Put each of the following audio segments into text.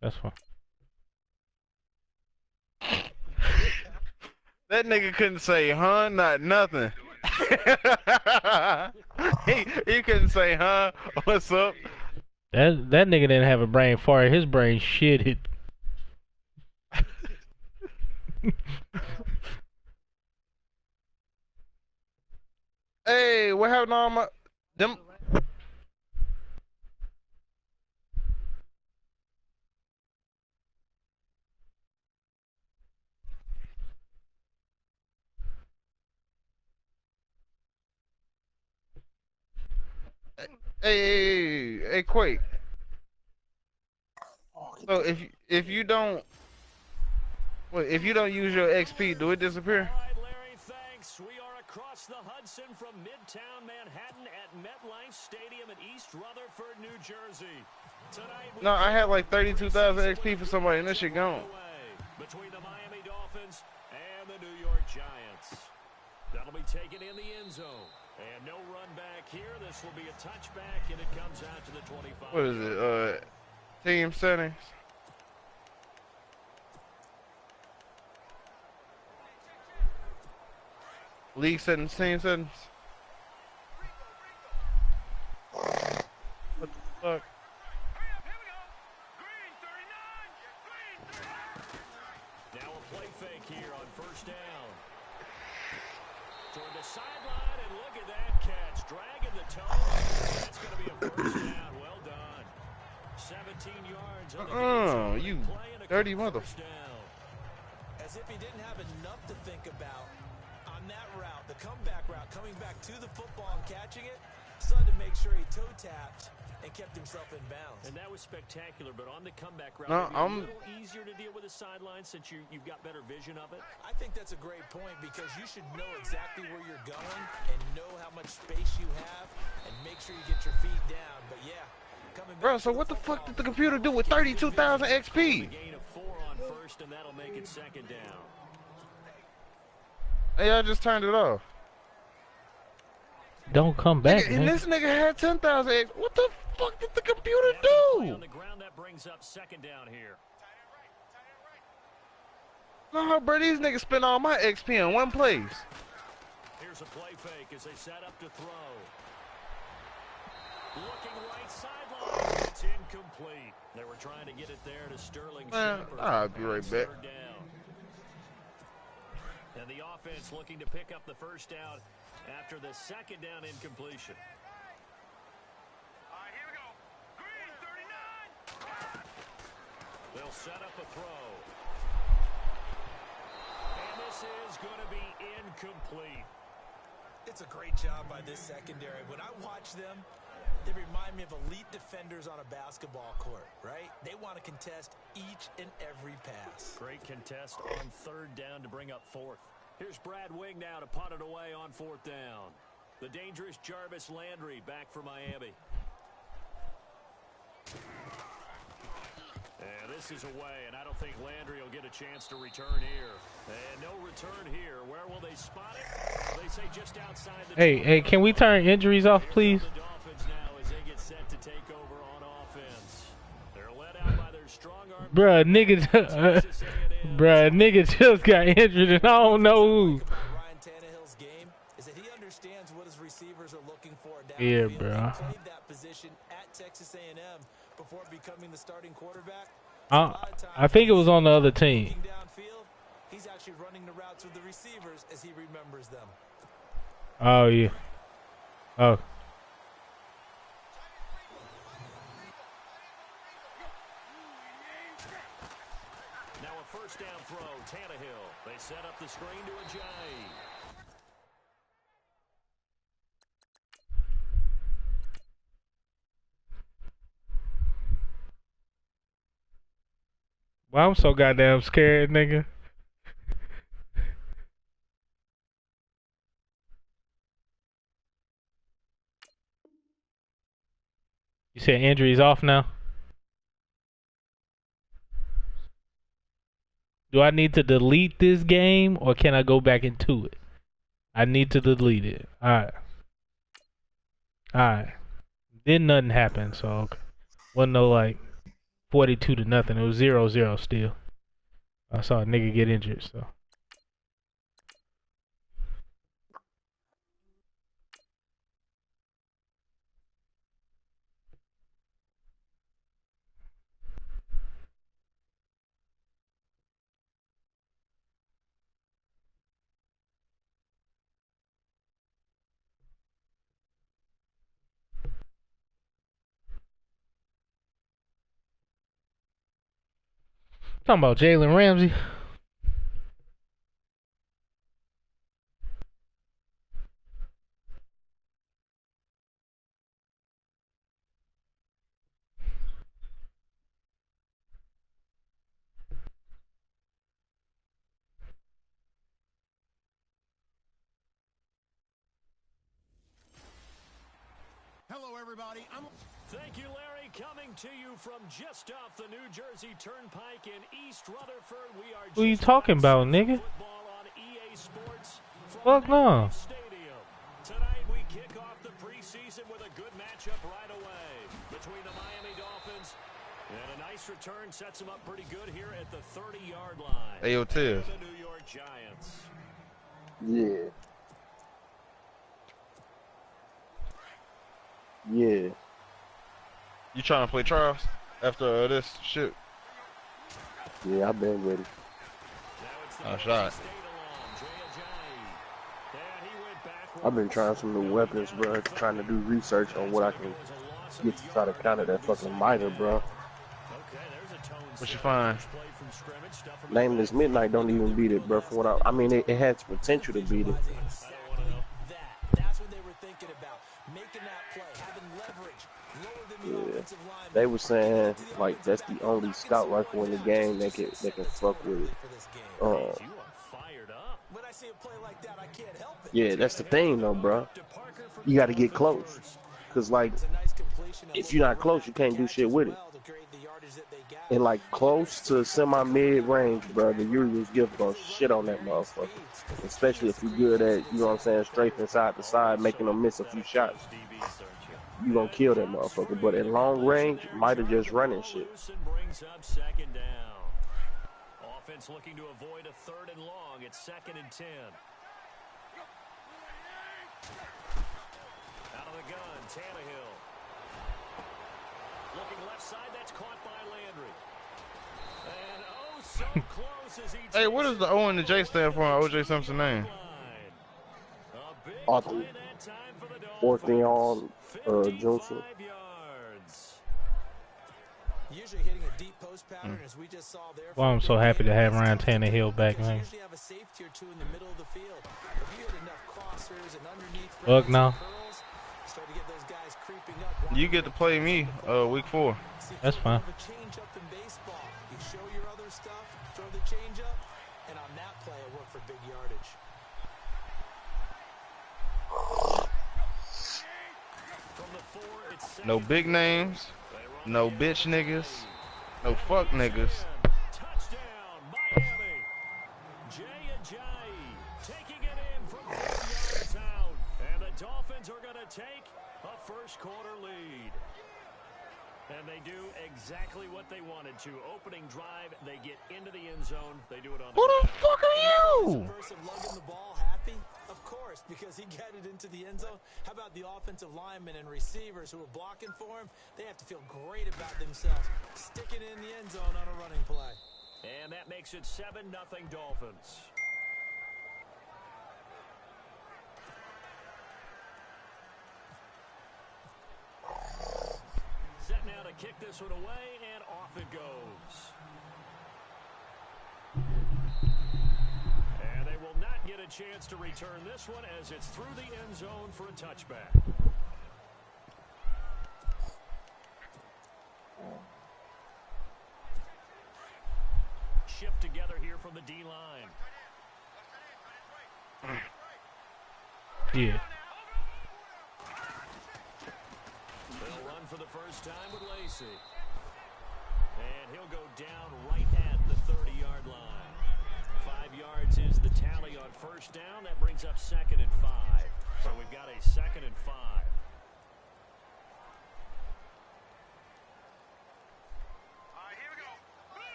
That's fine. That nigga couldn't say huh, not nothing. he couldn't say huh, what's up? That nigga didn't have a brain fart. His brain shitted. Hey, what happened to all my them? Hey, Quake. So if you don't, well, if you don't use your XP, do it disappear? All right, Larry, thanks. We are across the Hudson from Midtown Manhattan at MetLife Stadium in East Rutherford, New Jersey. Tonight we No, I had like the 32,000 preseason XP for somebody, and this shit gone. between the Miami Dolphins and the New York Giants. That'll be taken in the end zone. And no run back here. This will be a touchback, and it comes out to the 25. What is it? Team settings. League settings, team settings. What the fuck? Now a play fake here on first down. Toward the sideline, and look at that catch. Dragging the toes. That's going to be a first down. Well done. 17 yards on the You play and a dirty quick mother. first down. As if he didn't have enough to think about on that route, the comeback route, coming back to the football and catching it, decided to make sure he toe tapped and kept himself in bounds. And that was spectacular, but on the comeback route, No, maybe a little easier to deal with the sideline since you've got better vision of it. I think that's a great point because you should know exactly where you're going and know how much space you have and make sure you get your feet down. But yeah, coming back. Bro, so what the fuck did the computer do with 32,000 XP? Gain of 4 on first, and that'll make it second down. Hey, I just turned it off. Don't come back, And man. this nigga had 10,000 XP. What the fuck did the computer Play on do? the ground, that brings up second down here. No, bro, these niggas spend all my XP in one place. Here's a play fake as they set up to throw. Looking right sideline. It's incomplete. They were trying to get it there to Sterling Man, Shepard. I'll be right back. Third down. And the offense looking to pick up the first down after the second down incompletion. All right, here we go. Green 39. They'll set up a throw. And this is going to be incomplete. It's a great job by this secondary. When I watch them, they remind me of elite defenders on a basketball court, right? They want to contest each and every pass. Great contest on third down to bring up fourth. Here's Brad Wing now to punt it away on fourth down. The dangerous Jarvis Landry back for Miami. And this is away, and I don't think Landry will get a chance to return here. And no return here. Where will they spot it? They say just outside the Hey, can we turn injuries off, please? The Dolphins now as they get set to take over on offense. They're led out by their strong arm. Bruh, nigga just got injured and I don't know who. Ryan Tannehill's game is that he understands what his receivers are looking for downfield. Yeah, He bro. played that position at Texas A&M before becoming the starting quarterback. I think it was on the other team. Looking downfield, he's actually running the routes with the receivers as he remembers them. Oh, yeah. Oh. Now a first down throw, Tannehill. They set up the screen to Ajayi. Well, I'm so goddamn scared, nigga. You said injuries off now? Do I need to delete this game or can I go back into it? I need to delete it. Alright. Alright. Then nothing happened, so okay. Wasn't no like 42-0. It was 0-0 still. I saw a nigga get injured, so. Talking about Jalen Ramsey. Hello, everybody. Thank you, Larry. Coming to you from just off the New Jersey Turnpike in East Rutherford. We are Who you just talking about, nigga? football on EA Sports from Fuck no. MetLife Stadium. Tonight we kick off the preseason with a good matchup right away between the Miami Dolphins, and a nice return sets them up pretty good here at the 30-yard line. Hey, yo, Tiz. The New York Giants. Yeah. Yeah. You trying to play Charles after this shit? Yeah, I've been ready. Oh, shot. I've been trying some new weapons, bro. Trying to do research on what I can get to try to counter that fucking miter, bro. What you find? Nameless Midnight don't even beat it, bro. From what I mean, it has potential to beat it. That's what they were thinking about. Making that play, having leverage, lower than the offensive line. They were saying like that's the only scout rifle in the game that can fuck with it. You are fired up. When I see a play like that, I can't help it. Yeah, that's the thing though, bro. You got to get close, cause like if you're not close, you can't do shit with it. And like close to semi-mid range, bro, the Uriel's gift gonna shit on that motherfucker. Especially if you're good at, you know what I'm saying, strafing side to side, making them miss a few shots. You gonna kill that motherfucker. But at long range, might have just running shit. Brings up second down. Offense looking to avoid a third and long. It's 2nd and 10. Out of the gun, Tannehill. Looking left side, that's caught by Landry. And oh, so close as he Hey, what does the O and the J stand for on O.J. Simpson's name? Arthur. Ortheon Johnson. Usually hitting a deep post pattern, as we just saw there. Well, I'm so happy to have Ryan Tannehill back, man. Usually have a safety or two in the middle of the field. If you hit enough crossers and underneath Fuck no. curls, start to get those guys creeping up. You get to play me week 4. That's fine. Change up in baseball. You show your other stuff, throw the change up, and on that play, it worked for big yardage. No big names. No bitch niggas. No fuck niggas. Touchdown, Miami. Jay taking it in from 4 yards out. And the Dolphins are going to take a first quarter lead. And they do exactly what they wanted to. Opening drive, they get into the end zone. They do it on the Who the ground. fuck are you? Person lugging the ball happy? Of course, because he got it into the end zone. How about the offensive linemen and receivers who are blocking for him? They have to feel great about themselves. Sticking it in the end zone on a running play. And that makes it 7-0 Dolphins. Set now to kick this one away, and off it goes. And they will not get a chance to return this one as it's through the end zone for a touchback. Shift together here from the D-line. Yeah. They'll run for the first time with Lacey. And he'll go down right at the 30-yard line. 5 yards is the tally on first down. That brings up 2nd and 5. So we've got a 2nd and 5.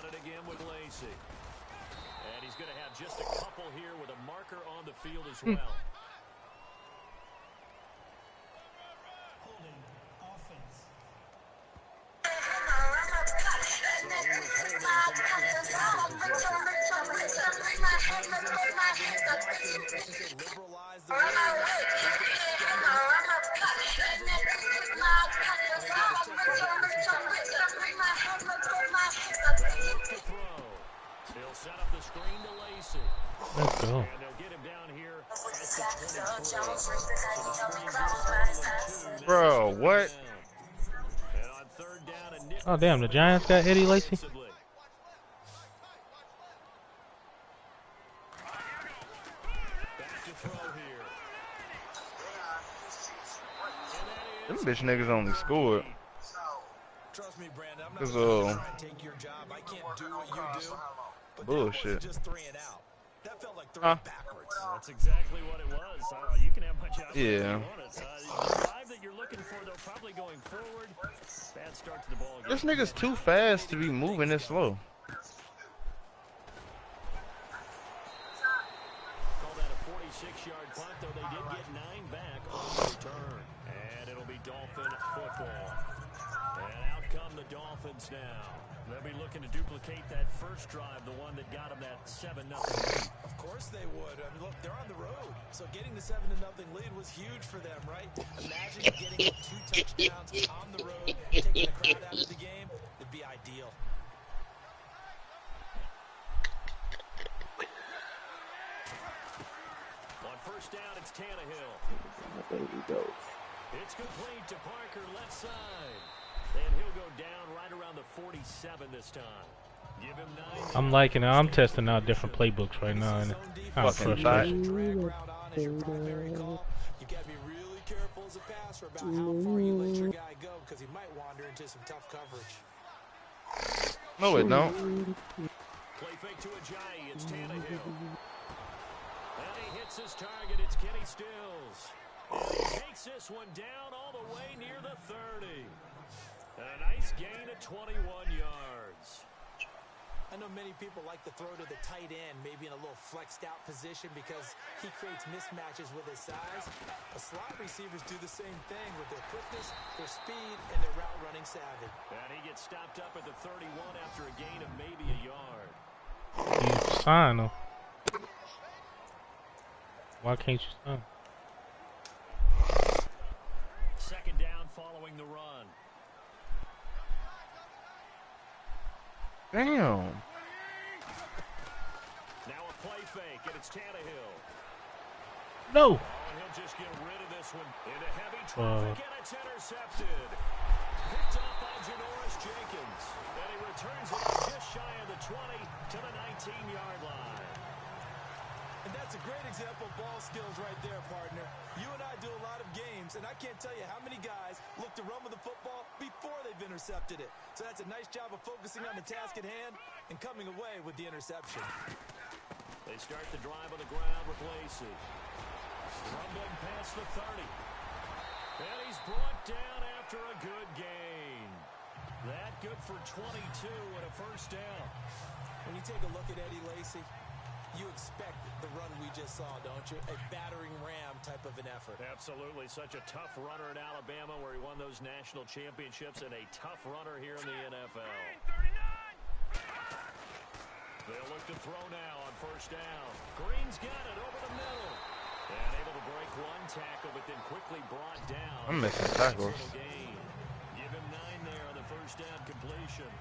it again with Lacey. And he's going to have just a couple here with a marker on the field as well. Holding offense. He'll set up the screen to Lacey. Let's go. And they'll get him down here at the 24. Bro, what? And on third down, a nickel. Oh damn, the Giants got Eddie Lacy. Back to throw here. Them bitch niggas only scored. Trust me, Brandon, I'm not Cause, gonna try and take your job. I can't do what you do. But bullshit. that wasn't just 3 and out. That felt like 3 backwards. That's exactly what it was. You can have my job if Yeah. you want it. The drive that you're looking for, though, probably going forward. Bad start to the ball game. This nigga's too fast to be moving this slow. Call that a 46-yard punt, though they did get 9 back on the return. And it'll be Dolphin football. And out come the Dolphins now. They'll be looking to duplicate that first drive, the one that got them that 7-0 lead. Of course they would. I mean, look, they're on the road. So getting the 7-0 lead was huge for them, right? Imagine getting 2 touchdowns on the road, taking the crowd out of the game. It'd be ideal. On first down, it's Tannehill. There we go. It's complete to Parker, left side. And he'll go down right around the 47 this time. Give him 9. I'm liking it. I'm testing out different playbooks right now, and I'm Fucking frustrated. Drag route on is your primary call. You got to be really careful as a passer about how far you let your guy go because he might wander into some tough coverage. No, it don't. Play fake to Ajayi. It's Tannehill. And he hits his target. It's Kenny Stills. And he takes this one down all the way near the 30. And a nice gain of 21 yards. I know many people like to throw to the tight end, maybe in a little flexed out position because he creates mismatches with his size. But slot receivers do the same thing with their quickness, their speed, and their route running savvy. And he gets stopped up at the 31 after a gain of maybe a yard. You sign him. Why can't you sign? Second down following the run. Damn. Now a play fake, and it's Tannehill. No. Oh, and he'll just get rid of this one into heavy traffic, and it's intercepted. Picked up by Janoris Jenkins. And he returns it just shy of the 20 to the 19-yard line. And that's a great example of ball skills right there, partner. You and I do a lot of games, and I can't tell you how many guys look to run with the football before they've intercepted it. So that's a nice job of focusing on the task at hand and coming away with the interception. They start the drive on the ground with Lacey. Rumbling past the 30. And he's brought down after a good gain. That good for 22 and a first down. When you take a look at Eddie Lacy, you expect the run we just saw, don't you? A battering ram type of an effort. Absolutely. Such a tough runner at Alabama where he won those national championships, and a tough runner here in the NFL. They'll look to throw now on first down. Green's got it over the middle. And able to break one tackle, but then quickly brought down. I'm missing tackles. Give him 9 there on the first down completion.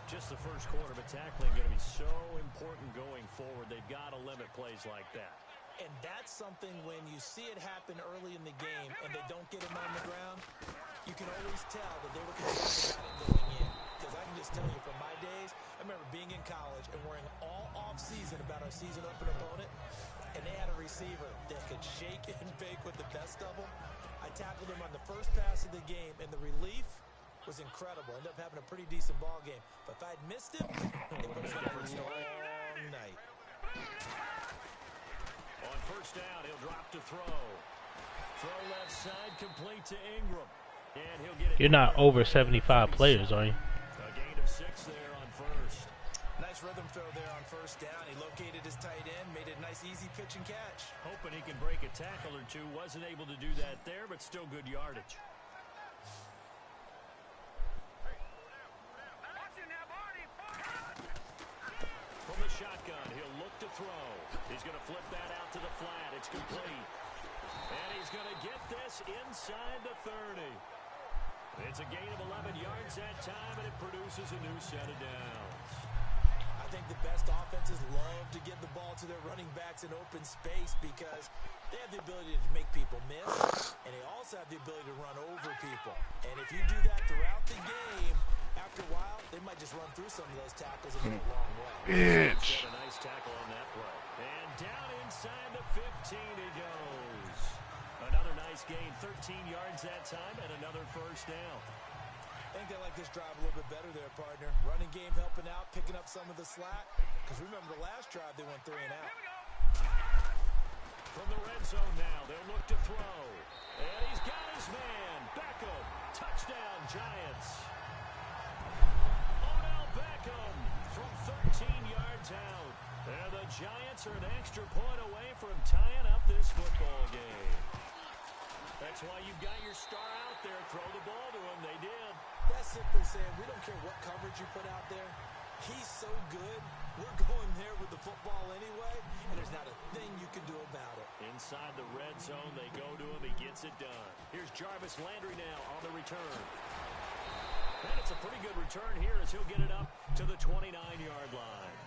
Just the first quarter, but tackling going to be so important going forward. They've got to limit plays like that. And that's something when you see it happen early in the game and they don't get him on the ground, you can always tell that they were concerned about it going in. Because I can just tell you from my days, I remember being in college and worrying all off-season about our season opener opponent, and they had a receiver that could shake and bake with the best of them. I tackled him on the first pass of the game, and the relief was incredible. Ended up having a pretty decent ball game. But if I'd missed him, it would have been a long night. On first down, he'll drop to throw. Throw left side, complete to Ingram. And he'll get it. You're not over 75 players, are you? A gain of 6 there on first. Nice his tight end, made it a nice, easy pitch and catch. Hoping he can break a tackle or two. Wasn't able to do that there, but still good yardage. From the shotgun, he'll look to throw. He's going to flip that out to the flat. It's complete. And he's going to get this inside the 30. It's a gain of 11 yards that time, and it produces a new set of downs. I think the best offenses love to get the ball to their running backs in open space because they have the ability to make people miss, and they also have the ability to run over people. And if you do that throughout the game, after a while, they might just run through some of those tackles and go a long way. Bitch. A nice tackle on that play. And down inside the 15 he goes. Another nice gain, 13 yards that time, and another first down. I think they like this drive a little bit better there, partner. Running game helping out, picking up some of the slack. Because remember the last drive, they went 3 and out. From the red zone now, they'll look to throw. And he's got his man. Beckham. Touchdown, Giants. Odell Beckham from 13 yards out. And the Giants are an extra point away from tying up this football game. That's why you've got your star out there. Throw the ball to him. They did. That's simply saying we don't care what coverage you put out there. He's so good. We're going there with the football anyway, and there's not a thing you can do about it. Inside the red zone, they go to him. He gets it done. Here's Jarvis Landry now on the return. And it's a pretty good return here as he'll get it up to the 29-yard line.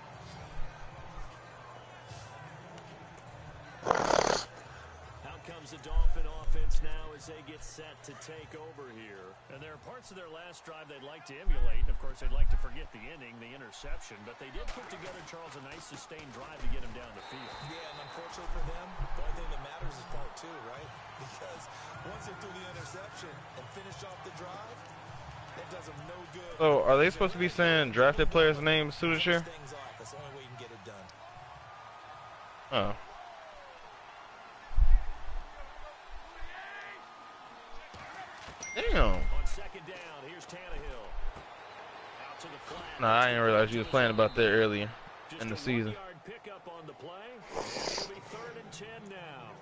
Comes the Dolphin offense now as they get set to take over here. And there are parts of their last drive they'd like to emulate. And of course, they'd like to forget the ending, the interception. But they did put together, Charles, a nice sustained drive to get him down the field. Yeah, and unfortunately for them, the only thing that matters is part 2, right? Because once they threw the interception and finished off the drive, that does them no good. So, are they supposed to be saying drafted players' names through this year? That's the only way you can get it done. Oh. Damn. On second down, here's Tannehill. Out to the flat. Nah, I didn't realize you was playing about that earlier in the season. Pickup on the play. It'll be 3rd and 10 now.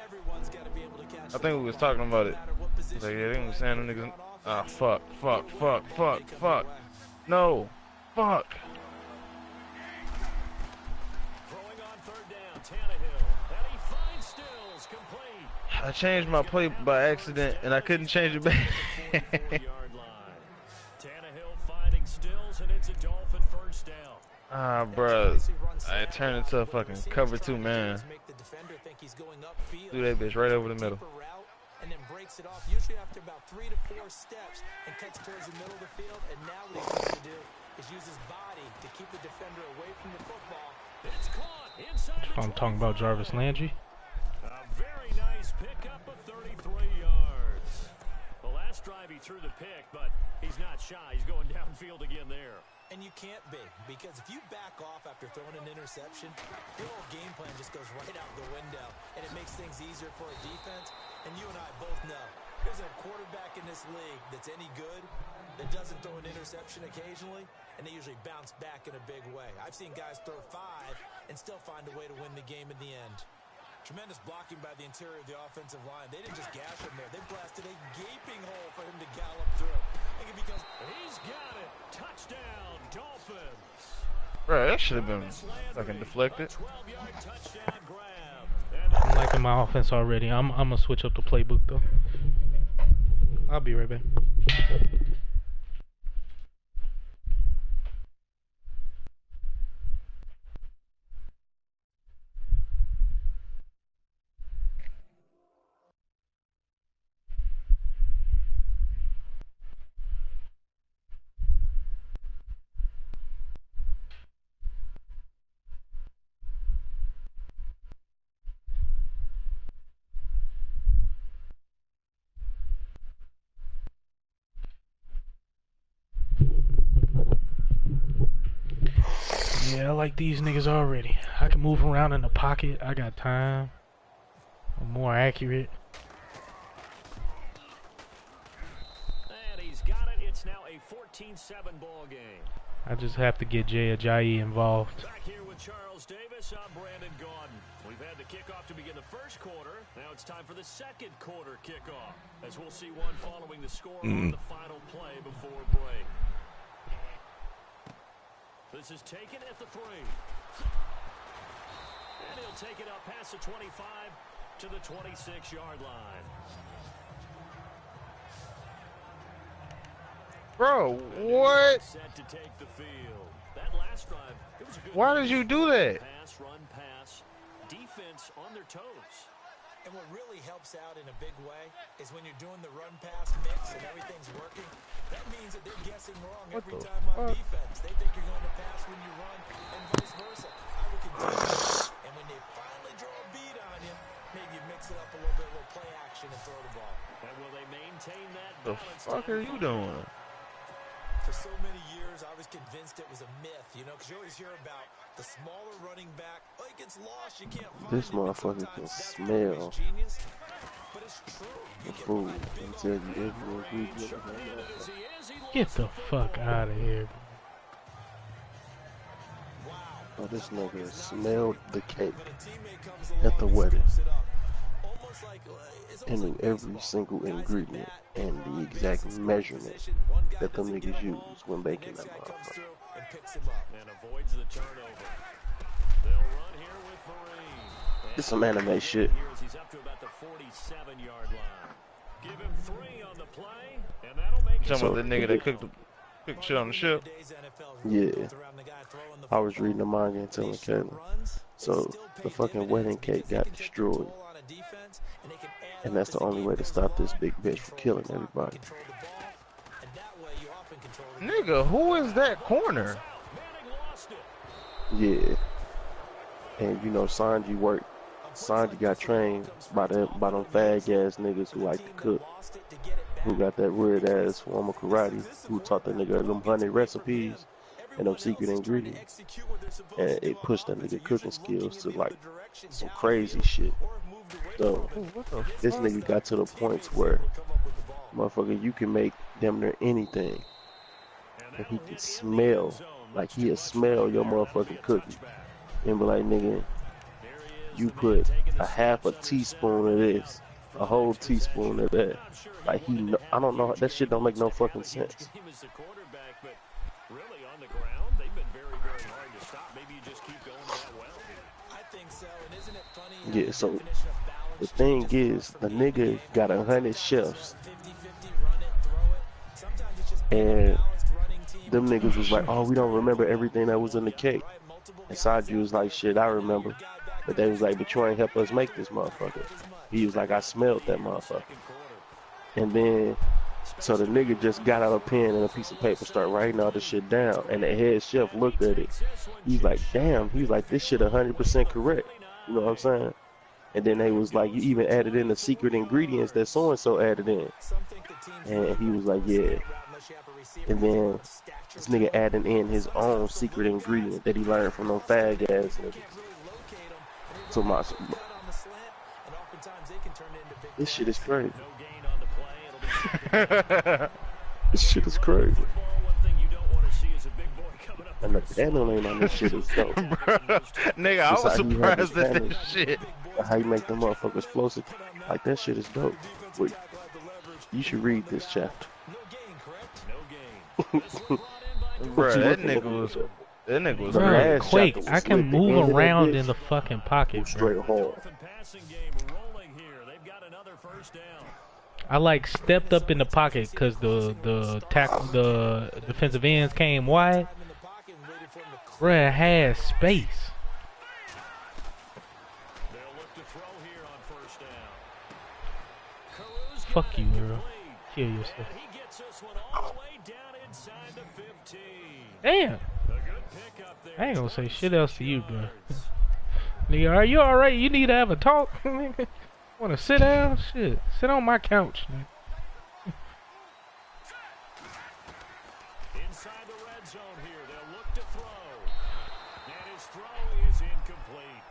Everyone's got to be able to catch. I think we was talking about it. Like, yeah, they was saying them niggas. Ah, fuck. No. Fuck. Throwing on 3rd down, Tannehill. And he finds Stills, complete. I changed my play by accident and I couldn't change it back. Tannehill finding Stills, and it's a Dolphin first down. Ah, bruh. I turned into a fucking cover 2 man. Threw that bitch right over the middle. And then breaks it off, usually after about 3 to 4 steps, and cuts towards the middle of the field. And now what he's going to do is use his body to keep the defender away from the football. It's caught inside the I'm talking about Jarvis Landry. A very nice pickup of 33 yards. The last drive he threw the pick, but he's not shy. He's going downfield again there. And you can't be, because if you back off after throwing an interception, your whole game plan just goes right out the window, and it makes things easier for a defense. And you and I both know, there's a quarterback in this league that's any good that doesn't throw an interception occasionally, and they usually bounce back in a big way. I've seen guys throw 5 and still find a way to win the game in the end. Tremendous blocking by the interior of the offensive line. They didn't just gash him there. They blasted a gaping hole for him to gallop through. I think it becomes... He's got it. Touchdown, Dolphins. Bro, that should have been fucking deflected. 12-yard touchdown grab. I'm liking my offense already. I'm gonna switch up the playbook though. I'll be right back. Yeah, I like these niggas already. I can move around in the pocket. I got time. I'm more accurate. And he's got it. It's now a 14-7 ball game. I just have to get Jay Ajayi involved. Back here with Charles Davis, I'm Brandon Gaudin. We've had the kickoff to begin the first quarter. Now it's time for the second quarter kickoff, as we'll see one following the score on the final play before break. This is taken at the 3. And he'll take it up past the 25 to the 26-yard line. Bro, what? Set to take the field. That last drive, it was a good Why did you do that? run pass, defense on their toes. And what really helps out in a big way is when you're doing the run-pass mix and everything's working, that means that they're guessing wrong every time on defense. They think you're going to pass when you run and vice versa. I would continue that. And when they finally draw a beat on you, maybe you mix it up a little bit with play action and throw the ball. And will they maintain that The balance? fuck are you doing? For so many years, I was convinced it was a myth, you know, because you always hear about the smaller running back. Oh, he gets lost, you can't find This him. motherfucker can smell Genius, but it's true. the food and tell you every ingredient of that motherfucker. Get the fuck out of here. Oh, this nigga smelled the cake at the wedding. And knew every single ingredient and the exact measurement that them niggas use when baking that motherfucker. And avoids the turnover. They'll run here with Marine. It's some anime shit. He's up to about the 47-yard line. Give him 3 on the play, and that'll make You talking about the nigga that cooked shit on the ship? Yeah. I was reading the manga and telling Kayla. So the fucking wedding cake got destroyed. And that's the only way to stop this big bitch from killing everybody. Nigga, who is that corner? Yeah. And you know Sanji got trained by them fag ass niggas who like to cook. Who got that weird ass form of karate, who taught that nigga them 100 recipes and them secret ingredients. And it pushed that nigga cooking skills to like some crazy shit. So this nigga got to the point where motherfucker you can make damn near anything. And he can smell, like he'll smell your motherfucking cookie. And be like, nigga, you put a half a teaspoon of this, a whole teaspoon of that. Like I don't know, that shit don't make no fucking sense. Yeah, so the thing is, the nigga got 100 chefs, and them niggas was like, oh, we don't remember everything that was in the cake. And Sanji was like, shit, I remember. But they was like, but you ain't help us make this motherfucker. He was like, I smelled that motherfucker. And then, so the nigga just got out a pen and a piece of paper, start writing all this shit down. And the head chef looked at it. He's like, damn. He's like, this shit 100% correct. You know what I'm saying? And then they was like, you even added in the secret ingredients that so-and-so added in. And he was like, yeah. And then this nigga adding in his own secret ingredient that he learned from them fag ass niggas. So my, this shit is crazy. This shit is crazy. And the handling on this shit is dope. Nigga, I was surprised at this shit. How you make them motherfuckers explosive. Like, that shit is dope. Wait, you should read this chapter. Bruh, that nigga was Bruh, Quake, I can move around in the fucking pocket, straight hard. I like stepped up in the pocket because the defensive ends came wide. Bruh, it had space. Fuck you, bro. Kill yourself. Damn. I ain't gonna say shit else to you, bro. Nigga, are you alright? You need to have a talk? Wanna sit down? Shit. Sit on my couch, man. Inside the red zone here, they'll look to throw. And his throw is incomplete.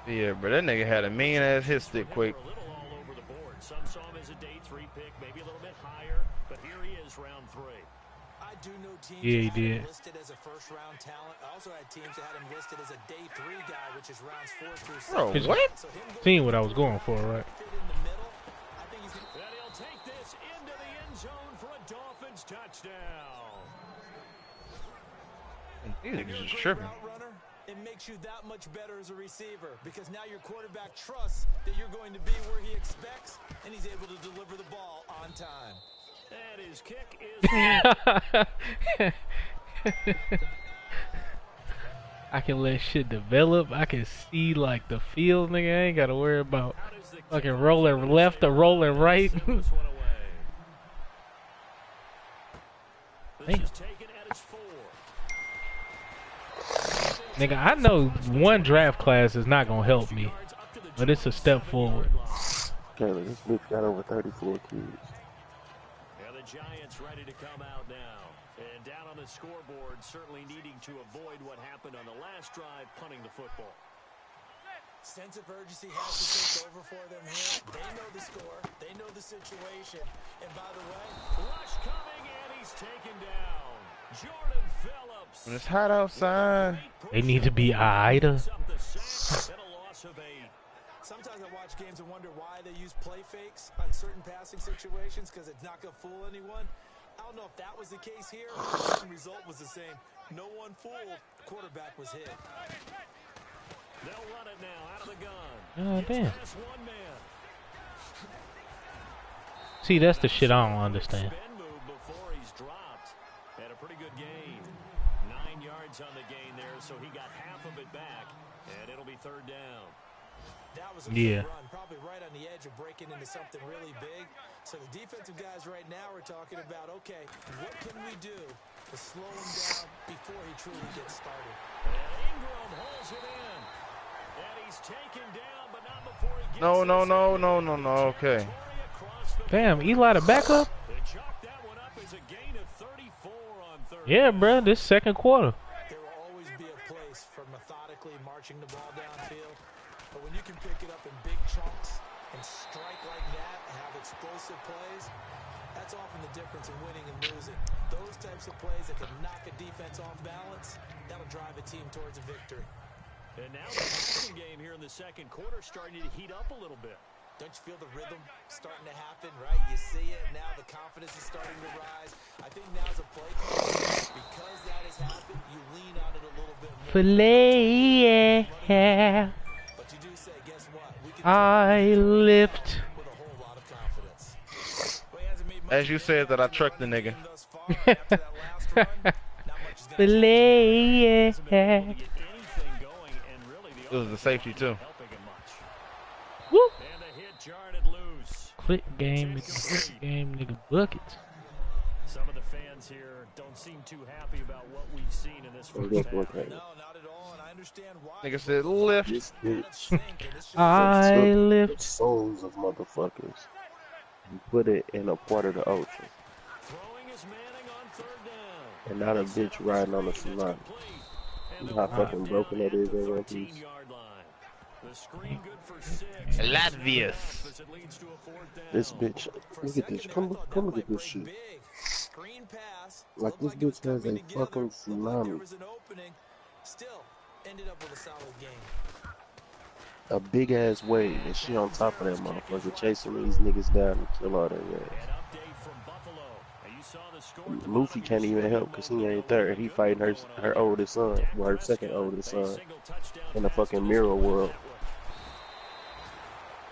Yeah, bro, that nigga had a mean ass hit stick quick. A little all over the board. Some saw him as a day 3 pick, maybe a little bit higher, but here he is, round 3. I do know teams Yeah, he that had him did. listed as a first-round talent. I also had teams that had him listed as a day 3 guy, which is rounds 4 through 6. Bro, Just what? So him going seeing what I was third going round for, right? fit in the middle, I think he's And he'll take this into the end zone for a Dolphins touchdown. These When niggas you're a just great tripping. route runner, it makes you that much better as a receiver because now your quarterback trusts that you're going to be where he expects, and he's able to deliver the ball on time. And his kick is I can let shit develop. I can see like the field, nigga. I ain't gotta worry about out as the fucking kickoff rolling left or rolling right. send this one away. This Damn. is taken at its 4. Nigga, I know one draft class is not gonna help me, but it's a step forward. Kayla, this bitch got over 34 kids. Yeah, the Giants ready to come out now. And down on the scoreboard, certainly needing to avoid what happened on the last drive, punting the football. Sense of urgency has to take over for them here. They know the score. They know the situation. And by the way, Rush coming, and he's taken down. Jordan Phillips. When it's hot outside. They need to be Ida. sometimes I watch games and wonder why they use play fakes on certain passing situations because it's not going to fool anyone. I don't know if that was the case here. The result was the same. No one fooled. The quarterback was hit. They'll run it now out of the gun. Oh, damn. Past one man. See, that's the shit I don't understand. Spin move before he's dropped. Had a pretty good gain. 9 yards on the gain there, so he got half of it back, and it'll be third down. That was a Yeah. good run, probably right on the edge of breaking into something really big. So the defensive guys right now are talking about, okay, what can we do to slow him down before he truly gets started? And Ingram holds it in. And he's taken down, but not before he gets No. Okay. Damn, Eli the backup? They chalked that one up as a gain of 34 on third. Yeah, bro, this second quarter. There will always be a place for methodically marching the ball downfield. But when you can pick it up in big chunks and strike like that and have explosive plays, that's often the difference in winning and losing. Those types of plays that can knock a defense off balance, that'll drive a team towards a victory. And now the passing game here in the second quarter starting to heat up a little bit. Don't you feel the rhythm starting to happen, right? You see it, now the confidence is starting to rise. I think now's a play call. Because that has happened, you lean on it a little bit more. Filet, yeah. But you do say, guess what? We can I lift. with a whole lot of confidence. Well, he hasn't made much As you said that I trucked the nigga. thus far after that last run. Not much is gonna Filet, Hasn't been yeah. able to get anything going, and really the It was the safety too. helping him much. Woo. And a hit jarred it loose. Click game, nigga. Click game, nigga. Buckets. Some of the fans here don't seem too happy about what we've seen in this first Look, half. look at it. No, not at all, and I understand why. Nigga said lift. This bitch Think, and this should I took the lift. souls of motherfuckers and put it in a part of the ocean. Throwing is Manning on third down. And not a bitch riding on a tsunami. You know how fucking broken that is in One Piece? The screen good for 6. Latvius. As it leads to a fourth down. This bitch, For a look at second this. there, I Come thought come that look at might this break shit. big. Screen pass. Like Looked this it was bitch has coming a together. fucking Looked like tsunami. there was an opening. Still ended up with a solid game. A big ass wave, and she on top of that motherfucker chasing these niggas down to kill all their ass. An update from Buffalo. And you saw the score at the Luffy bottom can't of your even help screen. because he ain't third. He fighting her oldest son, well, her second oldest son, in the fucking mirror world.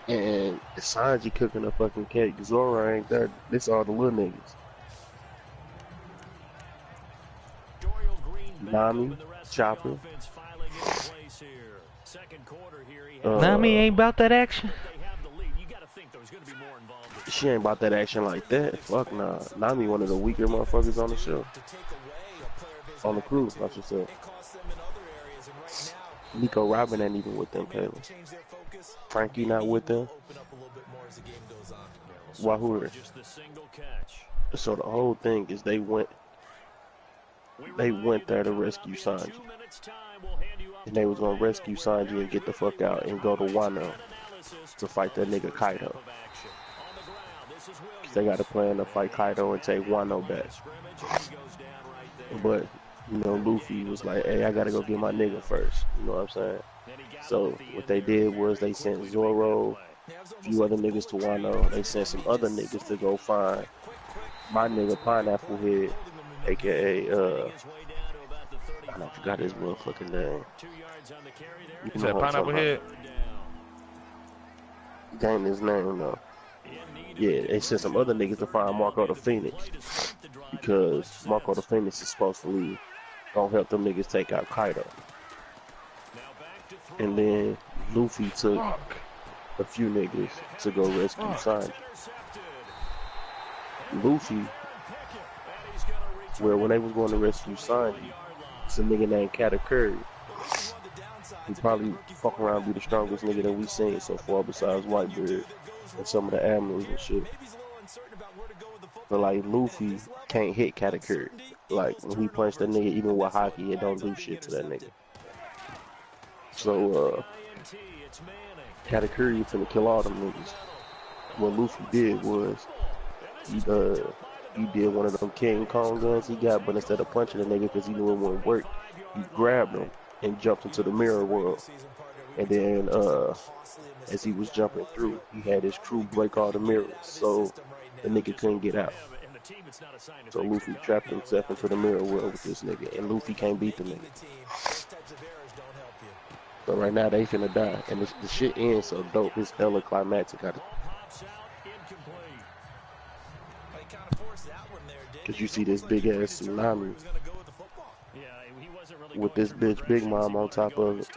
And Sanji cooking a fucking cake. Zoro ain't there. This all the little niggas. Dorial Green back Nami, up, and the rest of the Chopper. offense filing into place here. Second quarter here, he Uh, has Nami ain't about that action. they have the lead. You got to think there's going to be more involved. She ain't about that action like that. Fuck nah. Nami one of the weaker motherfuckers on the show. To take away a player of his On the crew, magnitude, I should say. it costs them in other areas, and right now, Nico Robin ain't even with them, they may have Caleb. to change their focus. Frankie not with them. Open up a little bit more as the game goes on. Wahoo. Just the single catch. So the whole thing is they went there to rescue Sanji. And they was gonna rescue Sanji and get the fuck out and go to Wano to fight that nigga Kaido. because they got a plan to fight Kaido and take Wano back. But, you know, Luffy was like, hey, I gotta go get my nigga first. You know what I'm saying? So what they did was they sent Zoro, a few other niggas to Wano. They sent some other niggas to go find my nigga Pineapple Head, aka I forgot his motherfucking name. You said Pineapple Head? That ain't his name though. Yeah, they sent some other niggas to find Marco the Phoenix because Marco the Phoenix is supposed to leave. Gonna help them niggas take out Kaido. And then Luffy took a few niggas to go rescue Sanji. Luffy, well, when they was going to rescue Sanji, it's a nigga named Katakuri. He probably fuck around be the strongest nigga that we seen so far besides Whitebeard and some of the admirals and shit. But like Luffy can't hit Katakuri. Like when he punched that nigga, even with hockey, it don't do shit to that nigga. So Katakuri finna kill all them niggas. What Luffy did was he did one of them King Kong guns he got, but instead of punching the nigga because he knew it wouldn't work, he grabbed him and jumped into the mirror world. And then as he was jumping through, he had his crew break all the mirrors so the nigga couldn't get out. So Luffy trapped himself into the mirror world with this nigga, and Luffy can't beat the nigga. So right now they finna die, and the shit ends so dope. It's hella climactic. Cause you see this big ass tsunami with this bitch Big Mom on top of it,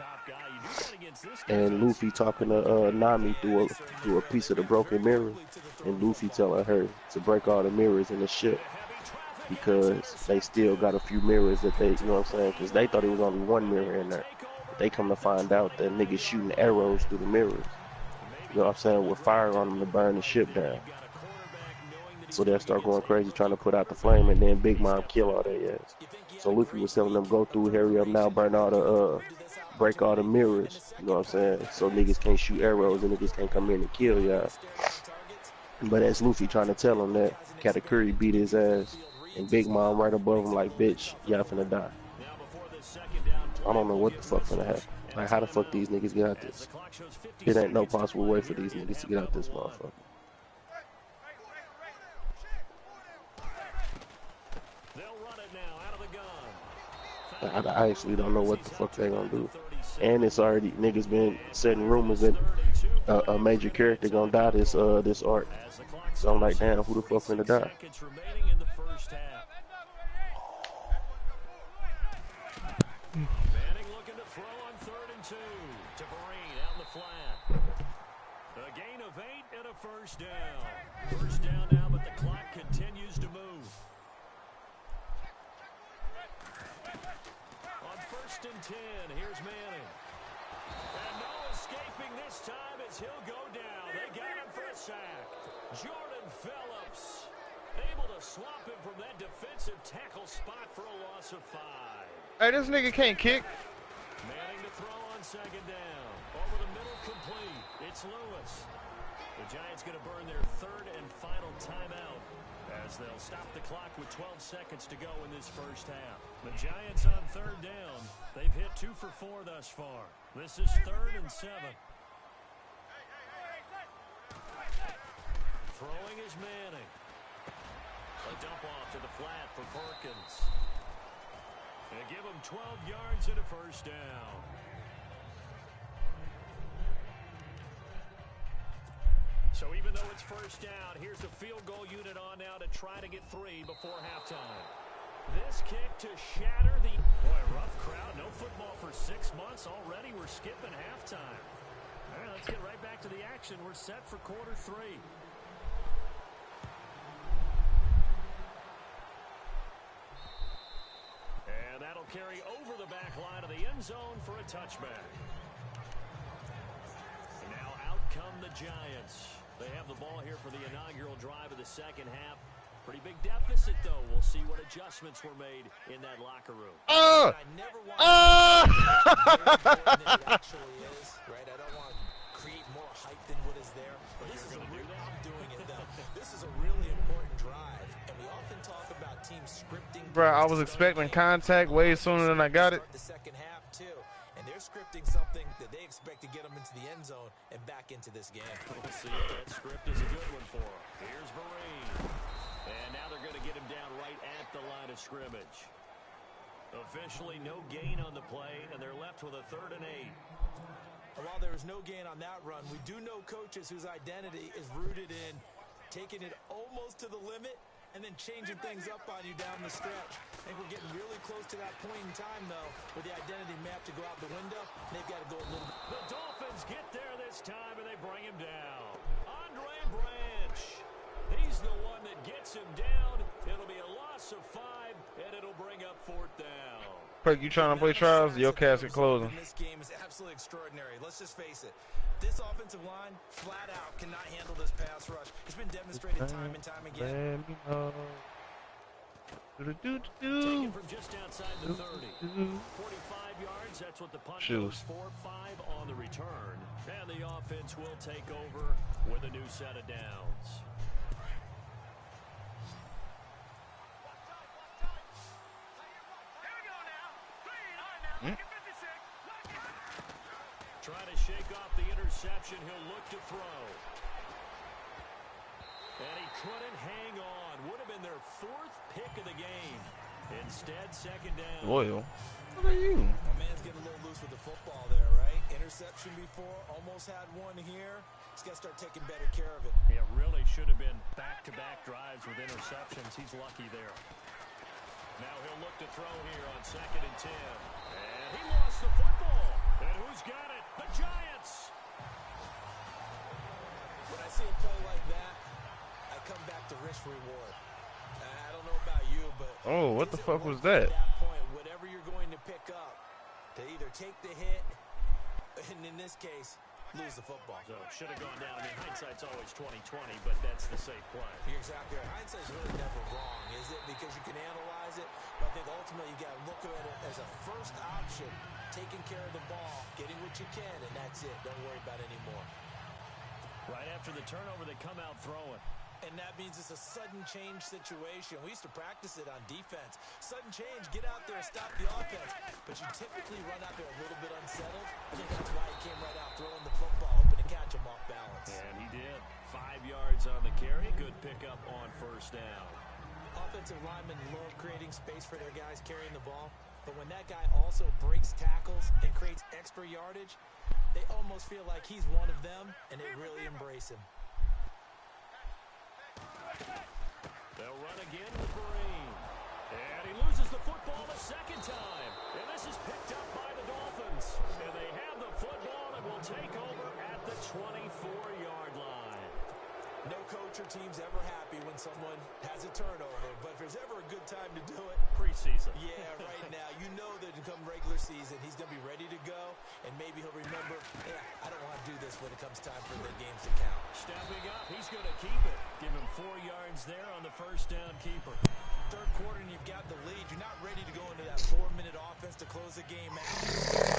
and Luffy talking to Nami through a piece of the broken mirror, and Luffy telling her to break all the mirrors in the ship because they still got a few mirrors that they, you know what I'm saying? Because they thought it was only one mirror in there. But they come to find out that niggas shooting arrows through the mirrors. You know what I'm saying? With fire on them to burn the ship down. So they'll start going crazy trying to put out the flame, and then Big Mom kill all their ass. So Luffy was telling them, go through, hurry up now, burn all the, break all the mirrors, you know what I'm saying? So niggas can't shoot arrows and niggas can't come in and kill y'all. But as Luffy trying to tell him that, Katakuri beat his ass, and Big Mom right above him like, bitch, y'all finna die. I don't know what the fuck finna happen. Like, how the fuck these niggas get out this? It ain't no possible way for these niggas to get out this motherfucker. I actually don't know what the fuck they gonna do. And it's already, niggas been setting rumors that a major character gonna die this arc. So I'm like, damn, who the fuck finna die? Manning looking to throw on 3rd and 2 to Vereen out in the flat. A gain of 8 and a first down. First down now, but the clock continues to move. On 1st and 10, here's Manning. And no escaping this time as he'll go down. They got him for a sack. Jordan Phillips able to swap him from that defensive tackle spot for a loss of 5. Hey, this nigga can't kick. Manning to throw on 2nd down. Over the middle, complete. It's Lewis. The Giants going to burn their 3rd and final timeout as they'll stop the clock with 12 seconds to go in this first half. The Giants on 3rd down. They've hit 2 for 4 thus far. This is 3rd and 7. Throwing is Manning. A dump off to the flat for Perkins. They give him 12 yards and a first down. So even though it's first down, here's the field goal unit on now to try to get 3 before halftime. This kick to shatter the... Boy, rough crowd. No football for 6 months. Already we're skipping halftime. All right, let's get right back to the action. We're set for quarter 3. And that'll carry over the back line of the end zone for a touchback. And now out come the Giants. They have the ball here for the inaugural drive of the second half. Pretty big deficit, though. We'll see what adjustments were made in that locker room. create more hype than what is there. I'm doing it though. This is a really important drive, and we often talk about team scripting. Bro, I was expecting contact way sooner than I got it. The second half too, and they're scripting something that they expect to get them into the end zone and back into this game. We'll see if that script is a good one for them. Here's Vereen. And now they're going to get him down right at the line of scrimmage. Officially no gain on the play, and they're left with a 3rd and 8. While there was no gain on that run, we do know coaches whose identity is rooted in taking it almost to the limit and then changing things up on you down the stretch. I think we're getting really close to that point in time, though, where the identity map to go out the window, and they've got to go a little bit. The Dolphins get there this time, and they bring him down. Andre Branch. He's the one that gets him down. It'll be a loss of 5, and it'll bring up 4th down. Perk, you trying to play trials? Your casket closing. This game is absolutely extraordinary. Let's just face it. This offensive line, flat out, cannot handle this pass rush. It's been demonstrated time and time again. Taken from just outside the 30. 45 yards, that's what the punt goes for. 5 on the return. And the offense will take over with a new set of downs. Trying to shake off the interception. He'll look to throw. And he couldn't hang on. Would have been their 4th pick of the game. Instead, 2nd down. Loyal. What are you? My man's getting a little loose with the football there, right? Interception before, almost had one here. He's got to start taking better care of it. Yeah, really should have been back-to-back drives with interceptions. He's lucky there. Now he'll look to throw here on 2nd and 10. And he lost the football. And who's got it? The Giants. When I see a play like that, I come back to risk reward. I don't know about you, but oh, what the fuck was that? At that point, whatever you're going to pick up, to either take the hit, and in this case, lose the football. So should have gone down. I mean, hindsight's always 20/20, but that's the safe play. You're exactly right. Hindsight's really never wrong, is it? Because you can analyze it, but I think ultimately you got to look at it as a first option, taking care of the ball, getting what you can, and that's it. Don't worry about it anymore. Right after the turnover, they come out throwing. And that means it's a sudden change situation. We used to practice it on defense. Sudden change, get out there, stop the offense. But you typically run out there a little bit unsettled. I think that's why he came right out throwing the football, hoping to catch him off balance. And he did. 5 yards on the carry. Good pickup on 1st down. Offensive linemen love creating space for their guys carrying the ball. But when that guy also breaks tackles and creates extra yardage, they almost feel like he's one of them, and they really embrace him. They'll run again with Vereen. And he loses the football the 2nd time. And this is picked up by the Dolphins. And they have the football and will take over at the 24-yard line. No coach or team's ever happy when someone has a turnover, but if there's ever a good time to do it, preseason. Yeah, right now. You know that come regular season, he's going to be ready to go, and maybe he'll remember, yeah, I don't want to do this when it comes time for the games to count. Stepping up, he's going to keep it. Give him 4 yards there on the 1st down keeper. 3rd quarter, and you've got the lead. You're not ready to go into that 4-minute offense to close the game out.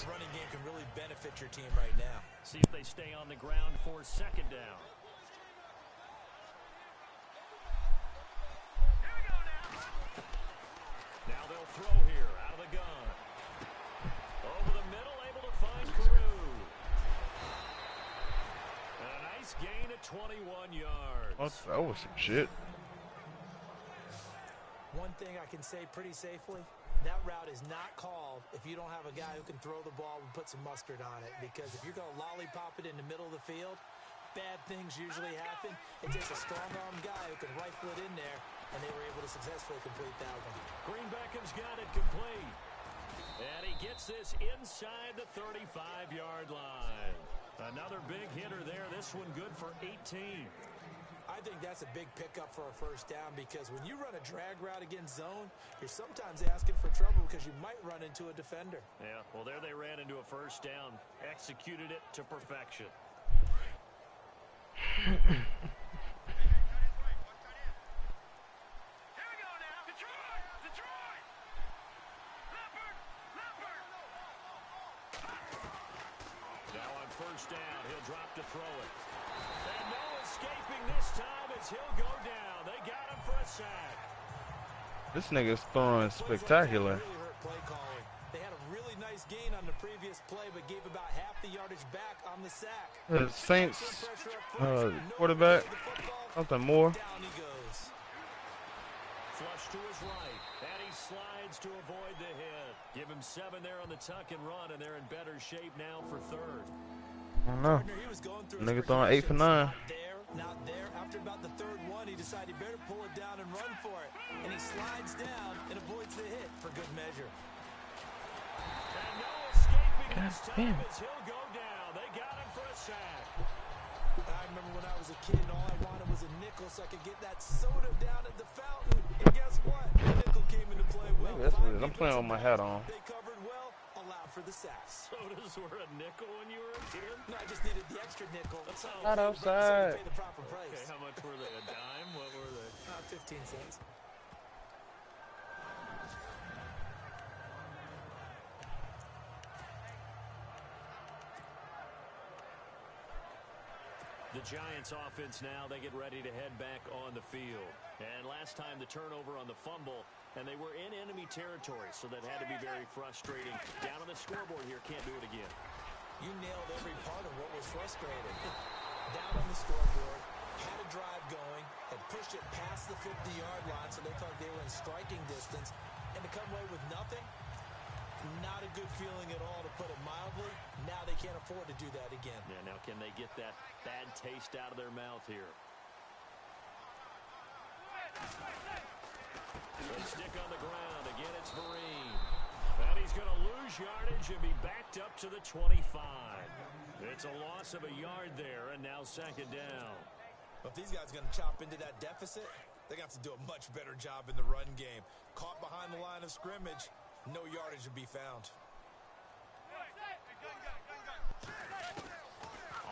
The running game can really benefit your team right now. See if they stay on the ground for 2nd down. Now they'll throw here out of the gun. Over the middle, able to find Carew. And a nice gain at 21 yards. Oh, that was some shit. One thing I can say pretty safely, that route is not called if you don't have a guy who can throw the ball and put some mustard on it. Because if you're going to lollipop it in the middle of the field, bad things usually happen. It takes a strong-arm guy who can rifle it in there, and they were able to successfully complete that one. Green Beckham's got it complete. And he gets this inside the 35-yard line. Another big hitter there. This one good for 18. I think that's a big pickup for a 1st down because when you run a drag route against zone, you're sometimes asking for trouble because you might run into a defender. Yeah, well, there they ran into a 1st down. Executed it to perfection. Now on first down. He'll drop to throw it. And no escaping this time as he'll go down. They got him for a sack. This nigga's throwing spectacular. They had a really nice gain on the previous play, but gave about half the yardage back on the sack. The Saints quarterback, something more. Down he goes. Flush to his right, and he slides to avoid the hit. Give him 7 there on the tuck and run, and they're in better shape now for third. I don't know. Nigga throwing 8 for 9. Not there. After about the third one, he decided he better pull it down and run for it. And he slides down and avoids the hit for good measure. And no escaping this time as he'll go down. They got him for a sack. I remember when I was a kid and all I wanted was a nickel so I could get that soda down at the fountain. And guess what? The nickel came into play well. That's what it is. I'm playing with my hat on. They covered well, allowed for the sack. Sodas were a nickel when you were a kid? No, I just needed the extra nickel. That's how Not outside. pay the proper price. Okay, how much were they? A dime? What were they? 15 cents. The Giants offense now, they get ready to head back on the field. And last time the turnover on the fumble, and they were in enemy territory, so that had to be very frustrating. Down on the scoreboard here, can't do it again. You nailed every part of what was frustrating. Down on the scoreboard, had a drive going, had pushed it past the 50-yard line, so they thought they were in striking distance, and to come away with nothing, not a good feeling at all, to put it mildly. Now they can't afford to do that again. Yeah, now can they get that bad taste out of their mouth here? They stick on the ground. Again, it's Vereen. And he's going to lose yardage and be backed up to the 25. It's a loss of a yard there, and now second down. But if these guys are going to chop into that deficit, they're going to have to do a much better job in the run game. Caught behind the line of scrimmage, no yardage to be found.